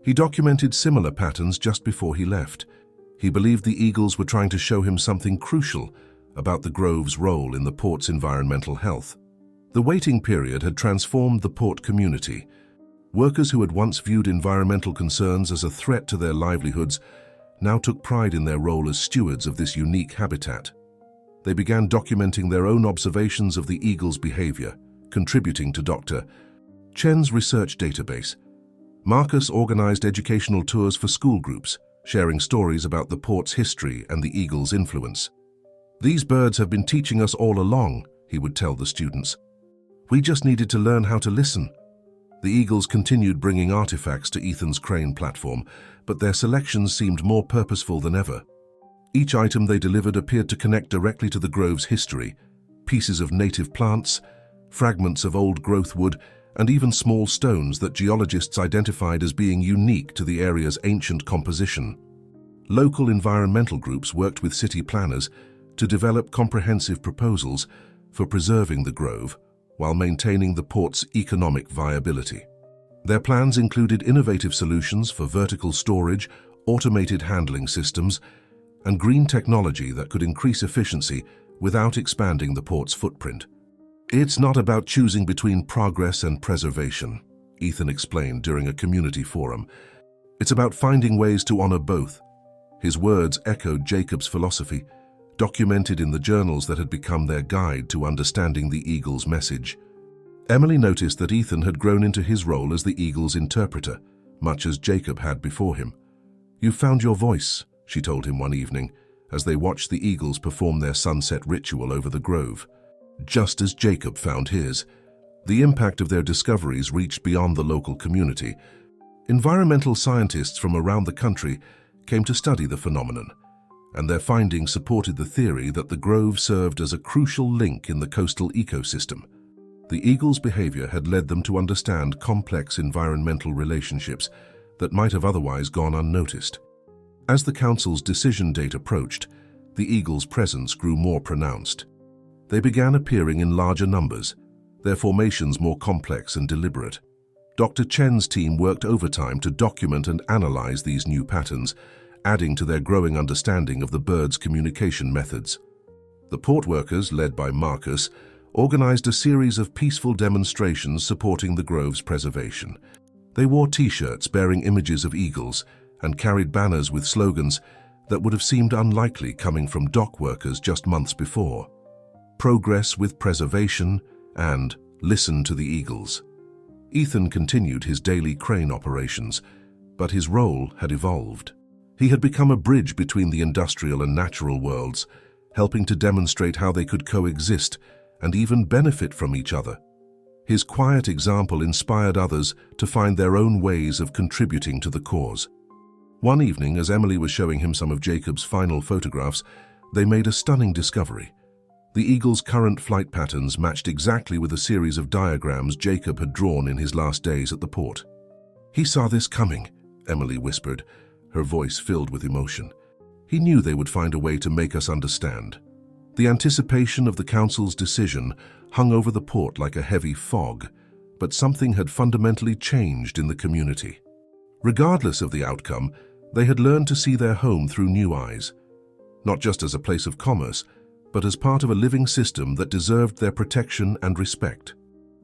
He documented similar patterns just before he left. He believed the eagles were trying to show him something crucial about the grove's role in the port's environmental health. The waiting period had transformed the port community. Workers who had once viewed environmental concerns as a threat to their livelihoods now took pride in their role as stewards of this unique habitat. They began documenting their own observations of the eagle's behavior, contributing to Dr. Chen's research database. Marcus organized educational tours for school groups, sharing stories about the port's history and the eagle's influence. "These birds have been teaching us all along," he would tell the students. "We just needed to learn how to listen." The eagles continued bringing artifacts to Ethan's crane platform, but their selections seemed more purposeful than ever. Each item they delivered appeared to connect directly to the grove's history: pieces of native plants, fragments of old-growth wood, and even small stones that geologists identified as being unique to the area's ancient composition. Local environmental groups worked with city planners to develop comprehensive proposals for preserving the grove while maintaining the port's economic viability. Their plans included innovative solutions for vertical storage, automated handling systems, and green technology that could increase efficiency without expanding the port's footprint. "It's not about choosing between progress and preservation," Ethan explained during a community forum. "It's about finding ways to honor both." His words echoed Jacob's philosophy, documented in the journals that had become their guide to understanding the eagle's message. Emily noticed that Ethan had grown into his role as the eagle's interpreter, much as Jacob had before him. "You've found your voice," she told him one evening, as they watched the eagles perform their sunset ritual over the grove. Just as Jacob found his, the impact of their discoveries reached beyond the local community. Environmental scientists from around the country came to study the phenomenon, and their findings supported the theory that the grove served as a crucial link in the coastal ecosystem. The eagle's behavior had led them to understand complex environmental relationships that might have otherwise gone unnoticed. As the council's decision date approached, the eagle's presence grew more pronounced. They began appearing in larger numbers, their formations more complex and deliberate. Dr. Chen's team worked overtime to document and analyze these new patterns, adding to their growing understanding of the birds' communication methods. The port workers, led by Marcus, organized a series of peaceful demonstrations supporting the grove's preservation. They wore T-shirts bearing images of eagles and carried banners with slogans that would have seemed unlikely coming from dock workers just months before. Progress with preservation and listen to the eagles. Ethan continued his daily crane operations, but his role had evolved. He had become a bridge between the industrial and natural worlds, helping to demonstrate how they could coexist and even benefit from each other. His quiet example inspired others to find their own ways of contributing to the cause. One evening, as Emily was showing him some of Jacob's final photographs, they made a stunning discovery. The eagle's current flight patterns matched exactly with a series of diagrams Jacob had drawn in his last days at the port. "He saw this coming," Emily whispered, her voice filled with emotion. "He knew they would find a way to make us understand." The anticipation of the council's decision hung over the port like a heavy fog, but something had fundamentally changed in the community. Regardless of the outcome, they had learned to see their home through new eyes, not just as a place of commerce, but as part of a living system that deserved their protection and respect.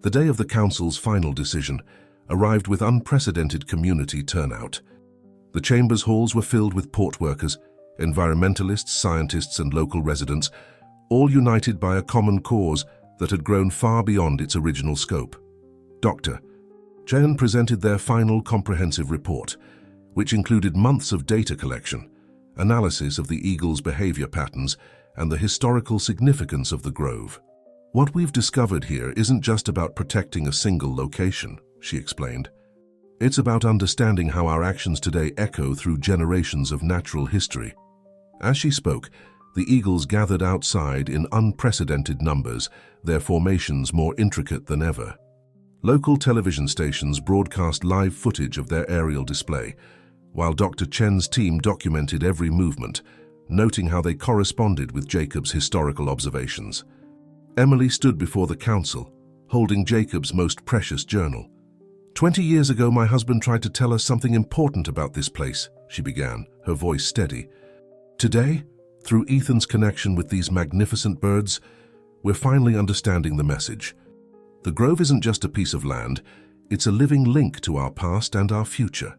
The day of the council's final decision arrived with unprecedented community turnout. The chamber's halls were filled with port workers, environmentalists, scientists, and local residents, all united by a common cause that had grown far beyond its original scope. Dr. Chen presented their final comprehensive report, which included months of data collection, analysis of the eagle's behavior patterns, and the historical significance of the grove. "What we've discovered here isn't just about protecting a single location," she explained. "It's about understanding how our actions today echo through generations of natural history." As she spoke, the eagles gathered outside in unprecedented numbers, their formations more intricate than ever. Local television stations broadcast live footage of their aerial display, while Dr. Chen's team documented every movement, noting how they corresponded with Jacob's historical observations. Emily stood before the council, holding Jacob's most precious journal. 20 years ago, my husband tried to tell us something important about this place," she began, her voice steady. "Today, through Ethan's connection with these magnificent birds, we're finally understanding the message. The grove isn't just a piece of land, it's a living link to our past and our future."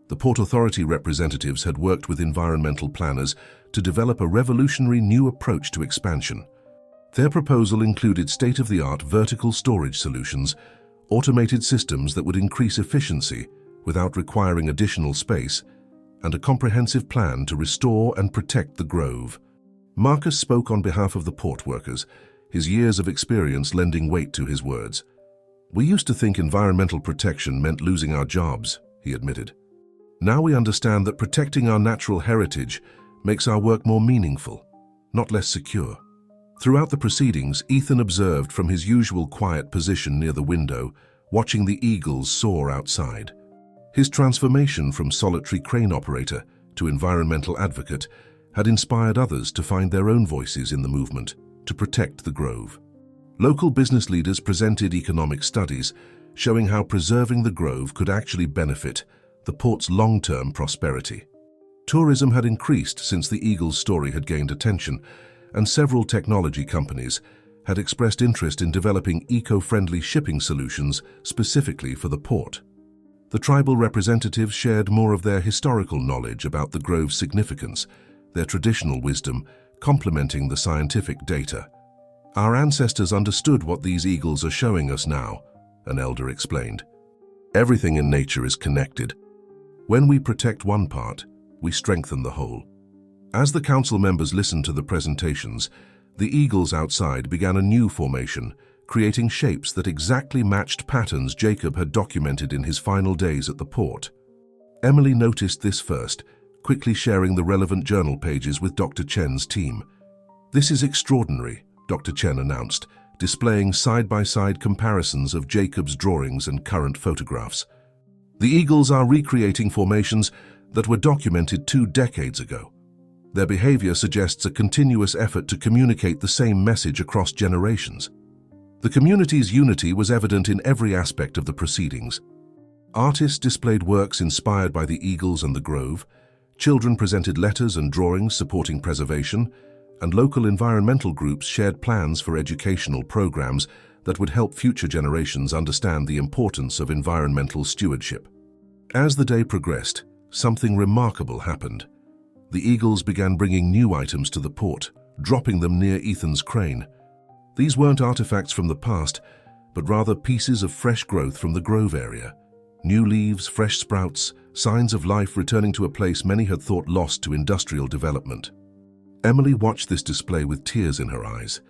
The Port Authority representatives had worked with environmental planners to develop a revolutionary new approach to expansion. Their proposal included state-of-the-art vertical storage solutions, automated systems that would increase efficiency without requiring additional space, and a comprehensive plan to restore and protect the grove. Marcus spoke on behalf of the port workers, his years of experience lending weight to his words. "We used to think environmental protection meant losing our jobs," he admitted. "Now we understand that protecting our natural heritage makes our work more meaningful, not less secure." Throughout the proceedings, Ethan observed from his usual quiet position near the window, watching the eagles soar outside. His transformation from solitary crane operator to environmental advocate had inspired others to find their own voices in the movement to protect the grove. Local business leaders presented economic studies showing how preserving the grove could actually benefit the port's long-term prosperity. Tourism had increased since the eagle's story had gained attention, and several technology companies had expressed interest in developing eco-friendly shipping solutions specifically for the port. The tribal representatives shared more of their historical knowledge about the grove's significance, their traditional wisdom complementing the scientific data. "Our ancestors understood what these eagles are showing us now," an elder explained. "Everything in nature is connected. When we protect one part, we strengthen the whole." As the council members listened to the presentations, the eagles outside began a new formation, creating shapes that exactly matched patterns Jacob had documented in his final days at the port. Emily noticed this first, quickly sharing the relevant journal pages with Dr. Chen's team. "This is extraordinary," Dr. Chen announced, displaying side-by-side comparisons of Jacob's drawings and current photographs. The eagles are recreating formations that were documented 2 decades ago. Their behavior suggests a continuous effort to communicate the same message across generations. The community's unity was evident in every aspect of the proceedings. Artists displayed works inspired by the eagles and the grove, children presented letters and drawings supporting preservation, and local environmental groups shared plans for educational programs that would help future generations understand the importance of environmental stewardship. As the day progressed, something remarkable happened. The eagles began bringing new items to the port, dropping them near Ethan's crane. These weren't artifacts from the past, but rather pieces of fresh growth from the grove area. New leaves, fresh sprouts, signs of life returning to a place many had thought lost to industrial development. Emily watched this display with tears in her eyes.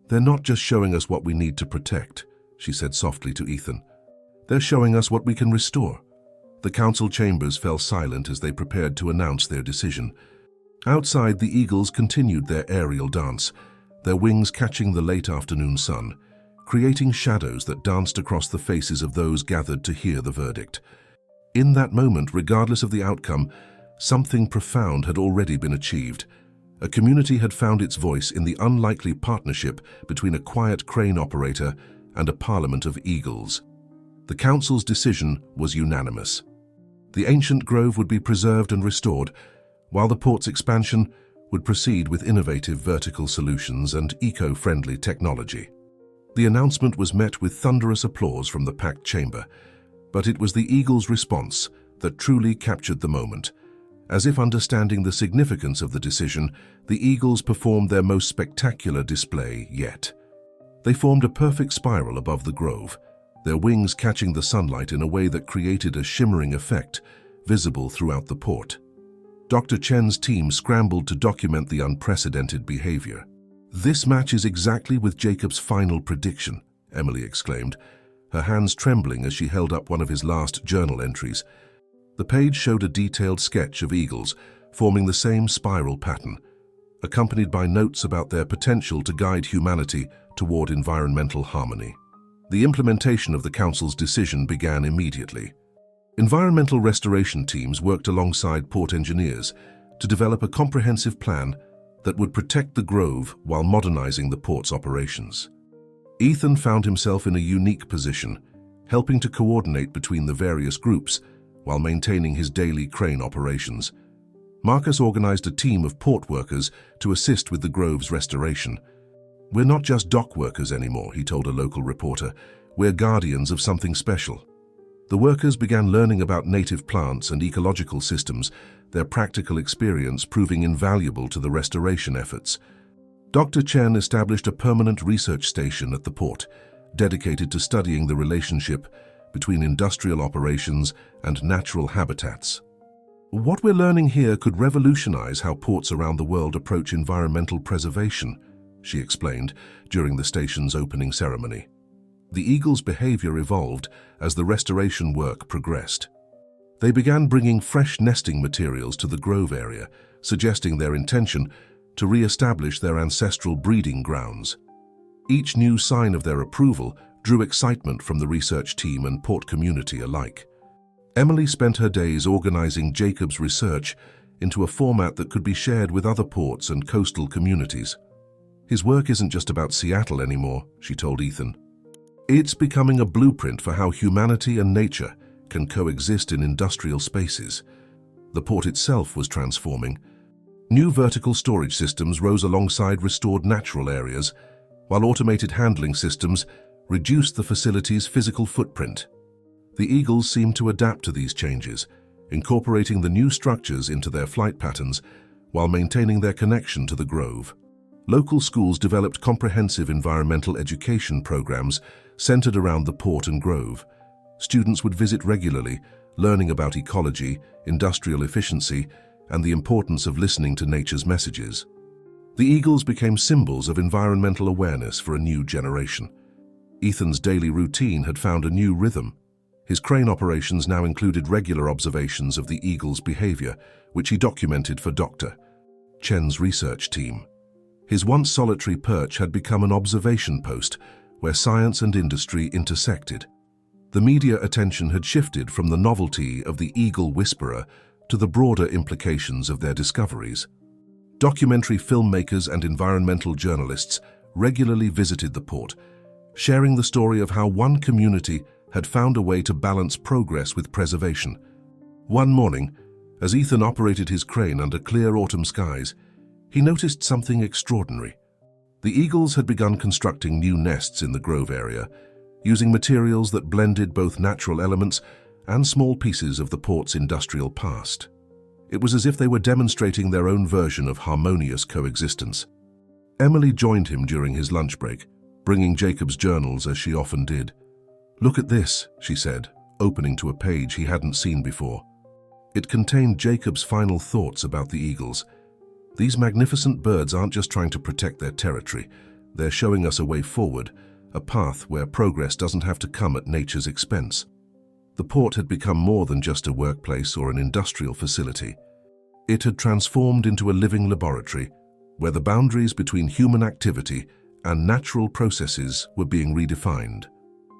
"They're not just showing us what we need to protect," she said softly to Ethan. "They're showing us what we can restore." The council chambers fell silent as they prepared to announce their decision. Outside, the eagles continued their aerial dance, their wings catching the late afternoon sun, creating shadows that danced across the faces of those gathered to hear the verdict. In that moment, regardless of the outcome, something profound had already been achieved. A community had found its voice in the unlikely partnership between a quiet crane operator and a parliament of eagles. The council's decision was unanimous. The ancient grove would be preserved and restored, while the port's expansion would proceed with innovative vertical solutions and eco-friendly technology. The announcement was met with thunderous applause from the packed chamber, but it was the eagles' response that truly captured the moment. As if understanding the significance of the decision, the eagles performed their most spectacular display yet. They formed a perfect spiral above the grove, their wings catching the sunlight in a way that created a shimmering effect visible throughout the port. Dr. Chen's team scrambled to document the unprecedented behavior. "This matches exactly with Jacob's final prediction," Emily exclaimed, her hands trembling as she held up one of his last journal entries. The page showed a detailed sketch of eagles forming the same spiral pattern, accompanied by notes about their potential to guide humanity toward environmental harmony. The implementation of the council's decision began immediately. Environmental restoration teams worked alongside port engineers to develop a comprehensive plan that would protect the grove while modernizing the port's operations. Ethan found himself in a unique position, helping to coordinate between the various groups while maintaining his daily crane operations. Marcus organized a team of port workers to assist with the grove's restoration. "We're not just dock workers anymore," he told a local reporter. "We're guardians of something special." The workers began learning about native plants and ecological systems, their practical experience proving invaluable to the restoration efforts. Dr. Chen established a permanent research station at the port, dedicated to studying the relationship between industrial operations and natural habitats. "What we're learning here could revolutionize how ports around the world approach environmental preservation," she explained during the station's opening ceremony. The eagles' behavior evolved as the restoration work progressed. They began bringing fresh nesting materials to the grove area, suggesting their intention to re-establish their ancestral breeding grounds. Each new sign of their approval drew excitement from the research team and port community alike. Emily spent her days organizing Jacob's research into a format that could be shared with other ports and coastal communities. "His work isn't just about Seattle anymore," she told Ethan. "It's becoming a blueprint for how humanity and nature can coexist in industrial spaces." The port itself was transforming. New vertical storage systems rose alongside restored natural areas, while automated handling systems reduced the facility's physical footprint. The eagles seemed to adapt to these changes, incorporating the new structures into their flight patterns while maintaining their connection to the grove. Local schools developed comprehensive environmental education programs centered around the port and grove. Students would visit regularly, learning about ecology, industrial efficiency, and the importance of listening to nature's messages. The eagles became symbols of environmental awareness for a new generation. Ethan's daily routine had found a new rhythm. His crane operations now included regular observations of the eagles' behavior, which he documented for Dr. Chen's research team. His once solitary perch had become an observation post where science and industry intersected. The media attention had shifted from the novelty of the eagle whisperer to the broader implications of their discoveries. Documentary filmmakers and environmental journalists regularly visited the port, sharing the story of how one community had found a way to balance progress with preservation. One morning, as Ethan operated his crane under clear autumn skies, he noticed something extraordinary. The eagles had begun constructing new nests in the grove area, using materials that blended both natural elements and small pieces of the port's industrial past. It was as if they were demonstrating their own version of harmonious coexistence. Emily joined him during his lunch break, bringing Jacob's journals as she often did. "Look at this," she said, opening to a page he hadn't seen before. It contained Jacob's final thoughts about the eagles. These magnificent birds aren't just trying to protect their territory, they're showing us a way forward, a path where progress doesn't have to come at nature's expense. The port had become more than just a workplace or an industrial facility. It had transformed into a living laboratory, where the boundaries between human activity and natural processes were being redefined.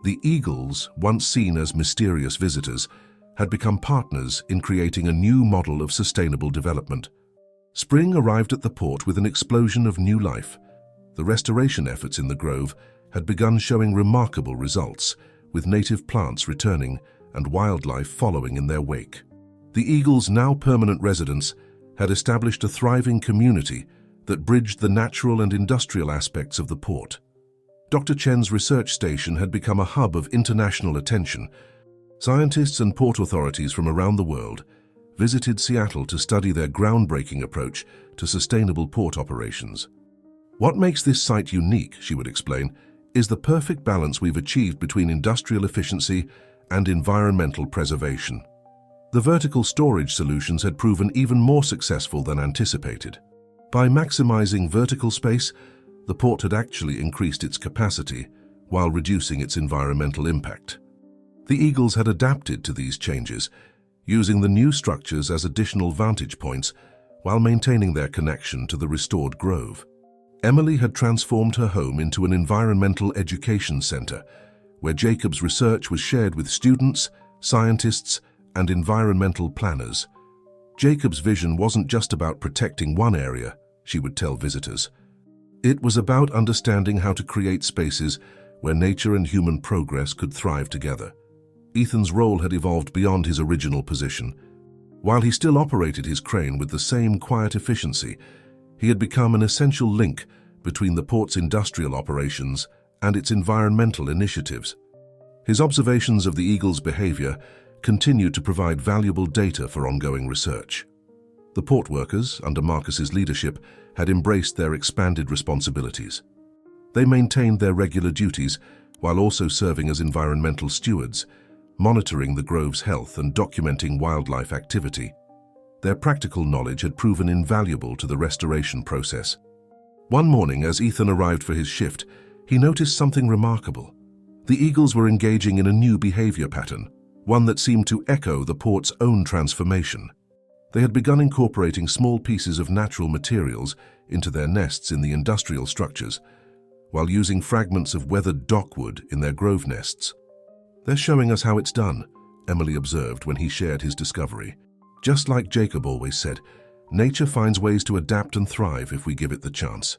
The eagles, once seen as mysterious visitors, had become partners in creating a new model of sustainable development. Spring arrived at the port with an explosion of new life. The restoration efforts in the grove had begun showing remarkable results, with native plants returning and wildlife following in their wake. The eagles' now permanent residents had established a thriving community that bridged the natural and industrial aspects of the port. Dr. Chen's research station had become a hub of international attention. Scientists and port authorities from around the world visited Seattle to study their groundbreaking approach to sustainable port operations. "What makes this site unique," she would explain, "is the perfect balance we've achieved between industrial efficiency and environmental preservation." The vertical storage solutions had proven even more successful than anticipated. By maximizing vertical space, the port had actually increased its capacity while reducing its environmental impact. The eagles had adapted to these changes, using the new structures as additional vantage points while maintaining their connection to the restored grove. Emily had transformed her home into an environmental education center, where Jacob's research was shared with students, scientists, and environmental planners. Jacob's vision wasn't just about protecting one area, she would tell visitors. It was about understanding how to create spaces where nature and human progress could thrive together. Ethan's role had evolved beyond his original position. While he still operated his crane with the same quiet efficiency, he had become an essential link between the port's industrial operations and its environmental initiatives. His observations of the eagle's behavior continued to provide valuable data for ongoing research. The port workers, under Marcus's leadership, had embraced their expanded responsibilities. They maintained their regular duties while also serving as environmental stewards, monitoring the grove's health and documenting wildlife activity. Their practical knowledge had proven invaluable to the restoration process. One morning, as Ethan arrived for his shift, he noticed something remarkable. The eagles were engaging in a new behavior pattern, one that seemed to echo the port's own transformation. They had begun incorporating small pieces of natural materials into their nests in the industrial structures, while using fragments of weathered dockwood in their grove nests. "They're showing us how it's done," Emily observed when he shared his discovery. "Just like Jacob always said, nature finds ways to adapt and thrive if we give it the chance."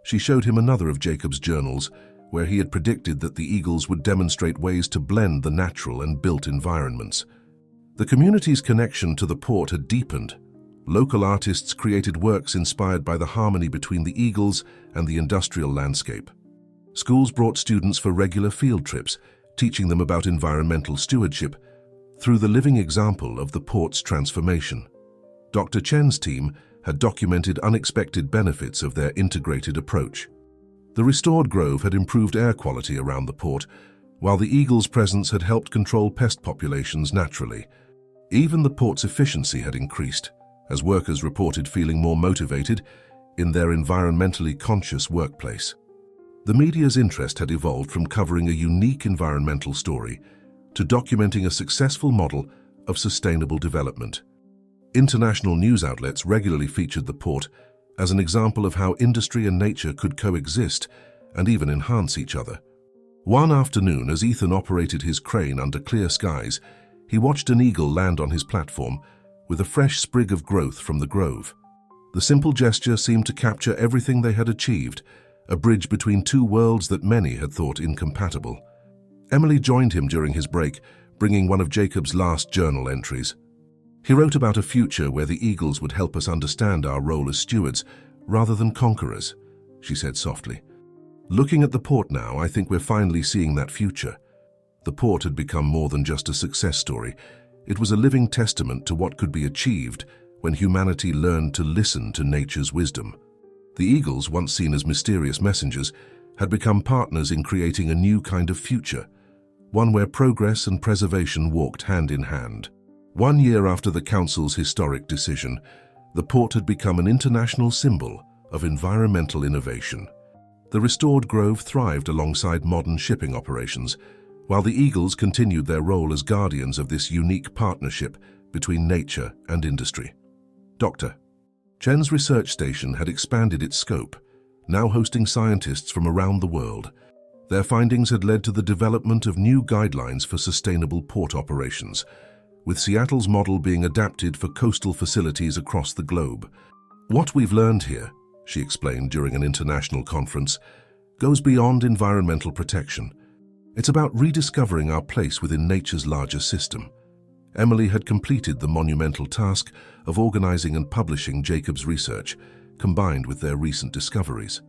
She showed him another of Jacob's journals, where he had predicted that the eagles would demonstrate ways to blend the natural and built environments. The community's connection to the port had deepened. Local artists created works inspired by the harmony between the eagles and the industrial landscape. Schools brought students for regular field trips, teaching them about environmental stewardship through the living example of the port's transformation. Dr. Chen's team had documented unexpected benefits of their integrated approach. The restored grove had improved air quality around the port, while the eagles' presence had helped control pest populations naturally. Even the port's efficiency had increased, as workers reported feeling more motivated in their environmentally conscious workplace. The media's interest had evolved from covering a unique environmental story to documenting a successful model of sustainable development. International news outlets regularly featured the port, as an example of how industry and nature could coexist and even enhance each other. One afternoon, as Ethan operated his crane under clear skies, he watched an eagle land on his platform with a fresh sprig of growth from the grove. The simple gesture seemed to capture everything they had achieved, a bridge between two worlds that many had thought incompatible. Emily joined him during his break, bringing one of Jacob's last journal entries. He wrote about a future where the eagles would help us understand our role as stewards rather than conquerors, she said softly. Looking at the port now, I think we're finally seeing that future. The port had become more than just a success story. It was a living testament to what could be achieved when humanity learned to listen to nature's wisdom. The eagles, once seen as mysterious messengers, had become partners in creating a new kind of future, one where progress and preservation walked hand in hand. 1 year after the Council's historic decision, the port had become an international symbol of environmental innovation. The restored grove thrived alongside modern shipping operations, while the eagles continued their role as guardians of this unique partnership between nature and industry. Dr. Chen's research station had expanded its scope, now hosting scientists from around the world. Their findings had led to the development of new guidelines for sustainable port operations, with Seattle's model being adapted for coastal facilities across the globe. What we've learned here, she explained during an international conference, goes beyond environmental protection. It's about rediscovering our place within nature's larger system. Emily had completed the monumental task of organizing and publishing Jacob's research, combined with their recent discoveries.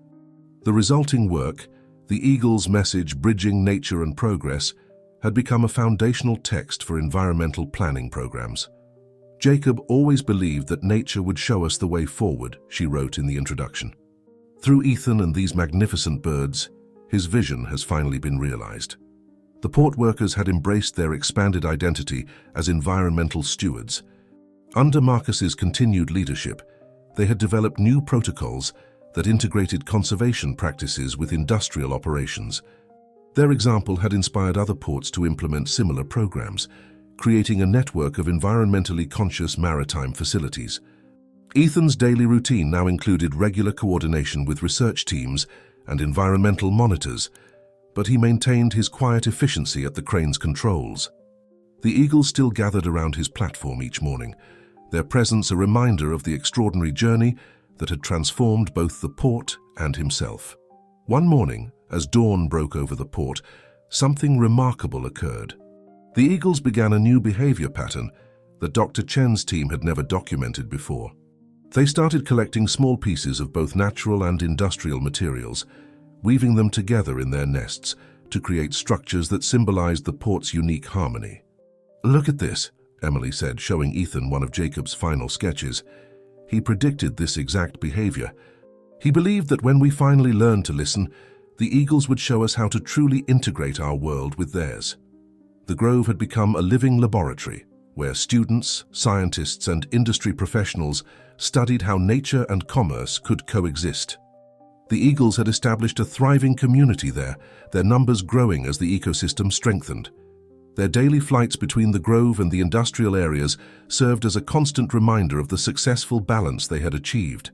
The resulting work, the Eagle's message Bridging Nature and Progress, had become a foundational text for environmental planning programs. Jacob always believed that nature would show us the way forward, she wrote in the introduction. Through Ethan and these magnificent birds, his vision has finally been realized. The port workers had embraced their expanded identity as environmental stewards. Under Marcus's continued leadership, they had developed new protocols that integrated conservation practices with industrial operations. Their example had inspired other ports to implement similar programs, creating a network of environmentally conscious maritime facilities. Ethan's daily routine now included regular coordination with research teams and environmental monitors, but he maintained his quiet efficiency at the crane's controls. The eagles still gathered around his platform each morning, their presence a reminder of the extraordinary journey that had transformed both the port and himself. One morning, as dawn broke over the port, something remarkable occurred. The eagles began a new behavior pattern that Dr. Chen's team had never documented before. They started collecting small pieces of both natural and industrial materials, weaving them together in their nests to create structures that symbolized the port's unique harmony. "Look at this," Emily said, showing Ethan one of Jacob's final sketches. He predicted this exact behavior. He believed that when we finally learned to listen, the eagles would show us how to truly integrate our world with theirs. The grove had become a living laboratory where students, scientists, and industry professionals studied how nature and commerce could coexist. The eagles had established a thriving community there, their numbers growing as the ecosystem strengthened. Their daily flights between the grove and the industrial areas served as a constant reminder of the successful balance they had achieved.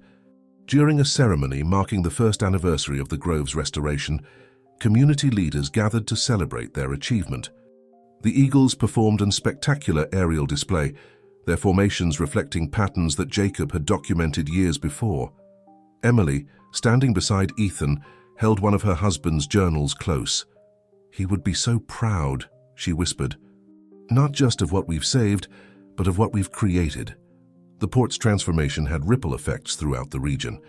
During a ceremony marking the first anniversary of the grove's restoration, community leaders gathered to celebrate their achievement. The eagles performed a spectacular aerial display, their formations reflecting patterns that Jacob had documented years before. Emily, standing beside Ethan, held one of her husband's journals close. "He would be so proud," she whispered. "Not just of what we've saved, but of what we've created." The port's transformation had ripple effects throughout the region.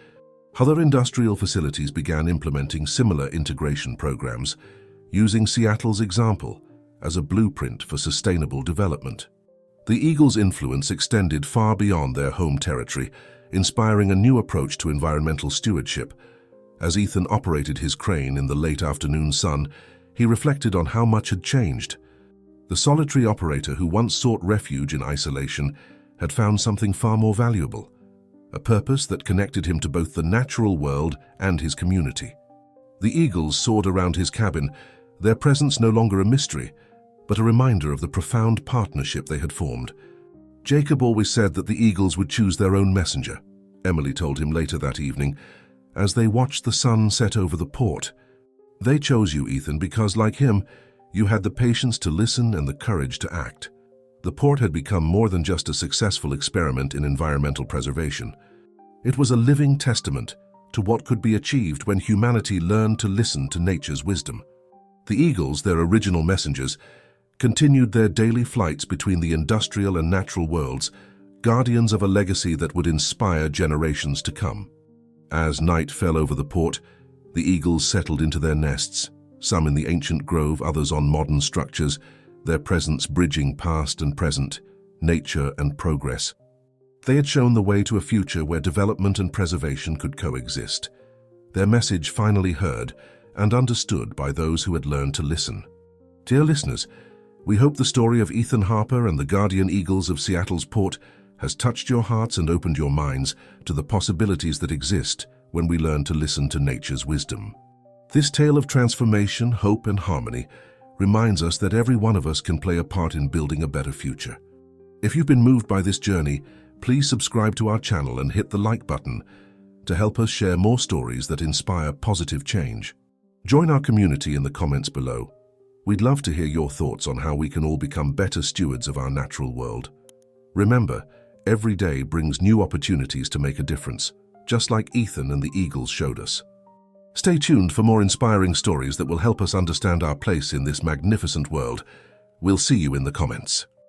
Other industrial facilities began implementing similar integration programs, using Seattle's example as a blueprint for sustainable development. The eagles' influence extended far beyond their home territory, inspiring a new approach to environmental stewardship. As Ethan operated his crane in the late afternoon sun, he reflected on how much had changed. The solitary operator who once sought refuge in isolation had found something far more valuable, a purpose that connected him to both the natural world and his community. The eagles soared around his cabin, their presence no longer a mystery, but a reminder of the profound partnership they had formed. Jacob always said that the eagles would choose their own messenger, Emily told him later that evening, as they watched the sun set over the port. They chose you, Ethan, because, like him, you had the patience to listen and the courage to act. The port had become more than just a successful experiment in environmental preservation. It was a living testament to what could be achieved when humanity learned to listen to nature's wisdom. The eagles, their original messengers, continued their daily flights between the industrial and natural worlds, guardians of a legacy that would inspire generations to come. As night fell over the port, the eagles settled into their nests, some in the ancient grove, others on modern structures, their presence bridging past and present, nature and progress. They had shown the way to a future where development and preservation could coexist. Their message finally heard and understood by those who had learned to listen. Dear listeners, we hope the story of Ethan Harper and the guardian eagles of Seattle's port has touched your hearts and opened your minds to the possibilities that exist when we learn to listen to nature's wisdom. This tale of transformation, hope, and harmony reminds us that every one of us can play a part in building a better future. If you've been moved by this journey, please subscribe to our channel and hit the like button to help us share more stories that inspire positive change. Join our community in the comments below. We'd love to hear your thoughts on how we can all become better stewards of our natural world. Remember, every day brings new opportunities to make a difference, just like Ethan and the eagles showed us. Stay tuned for more inspiring stories that will help us understand our place in this magnificent world. We'll see you in the comments.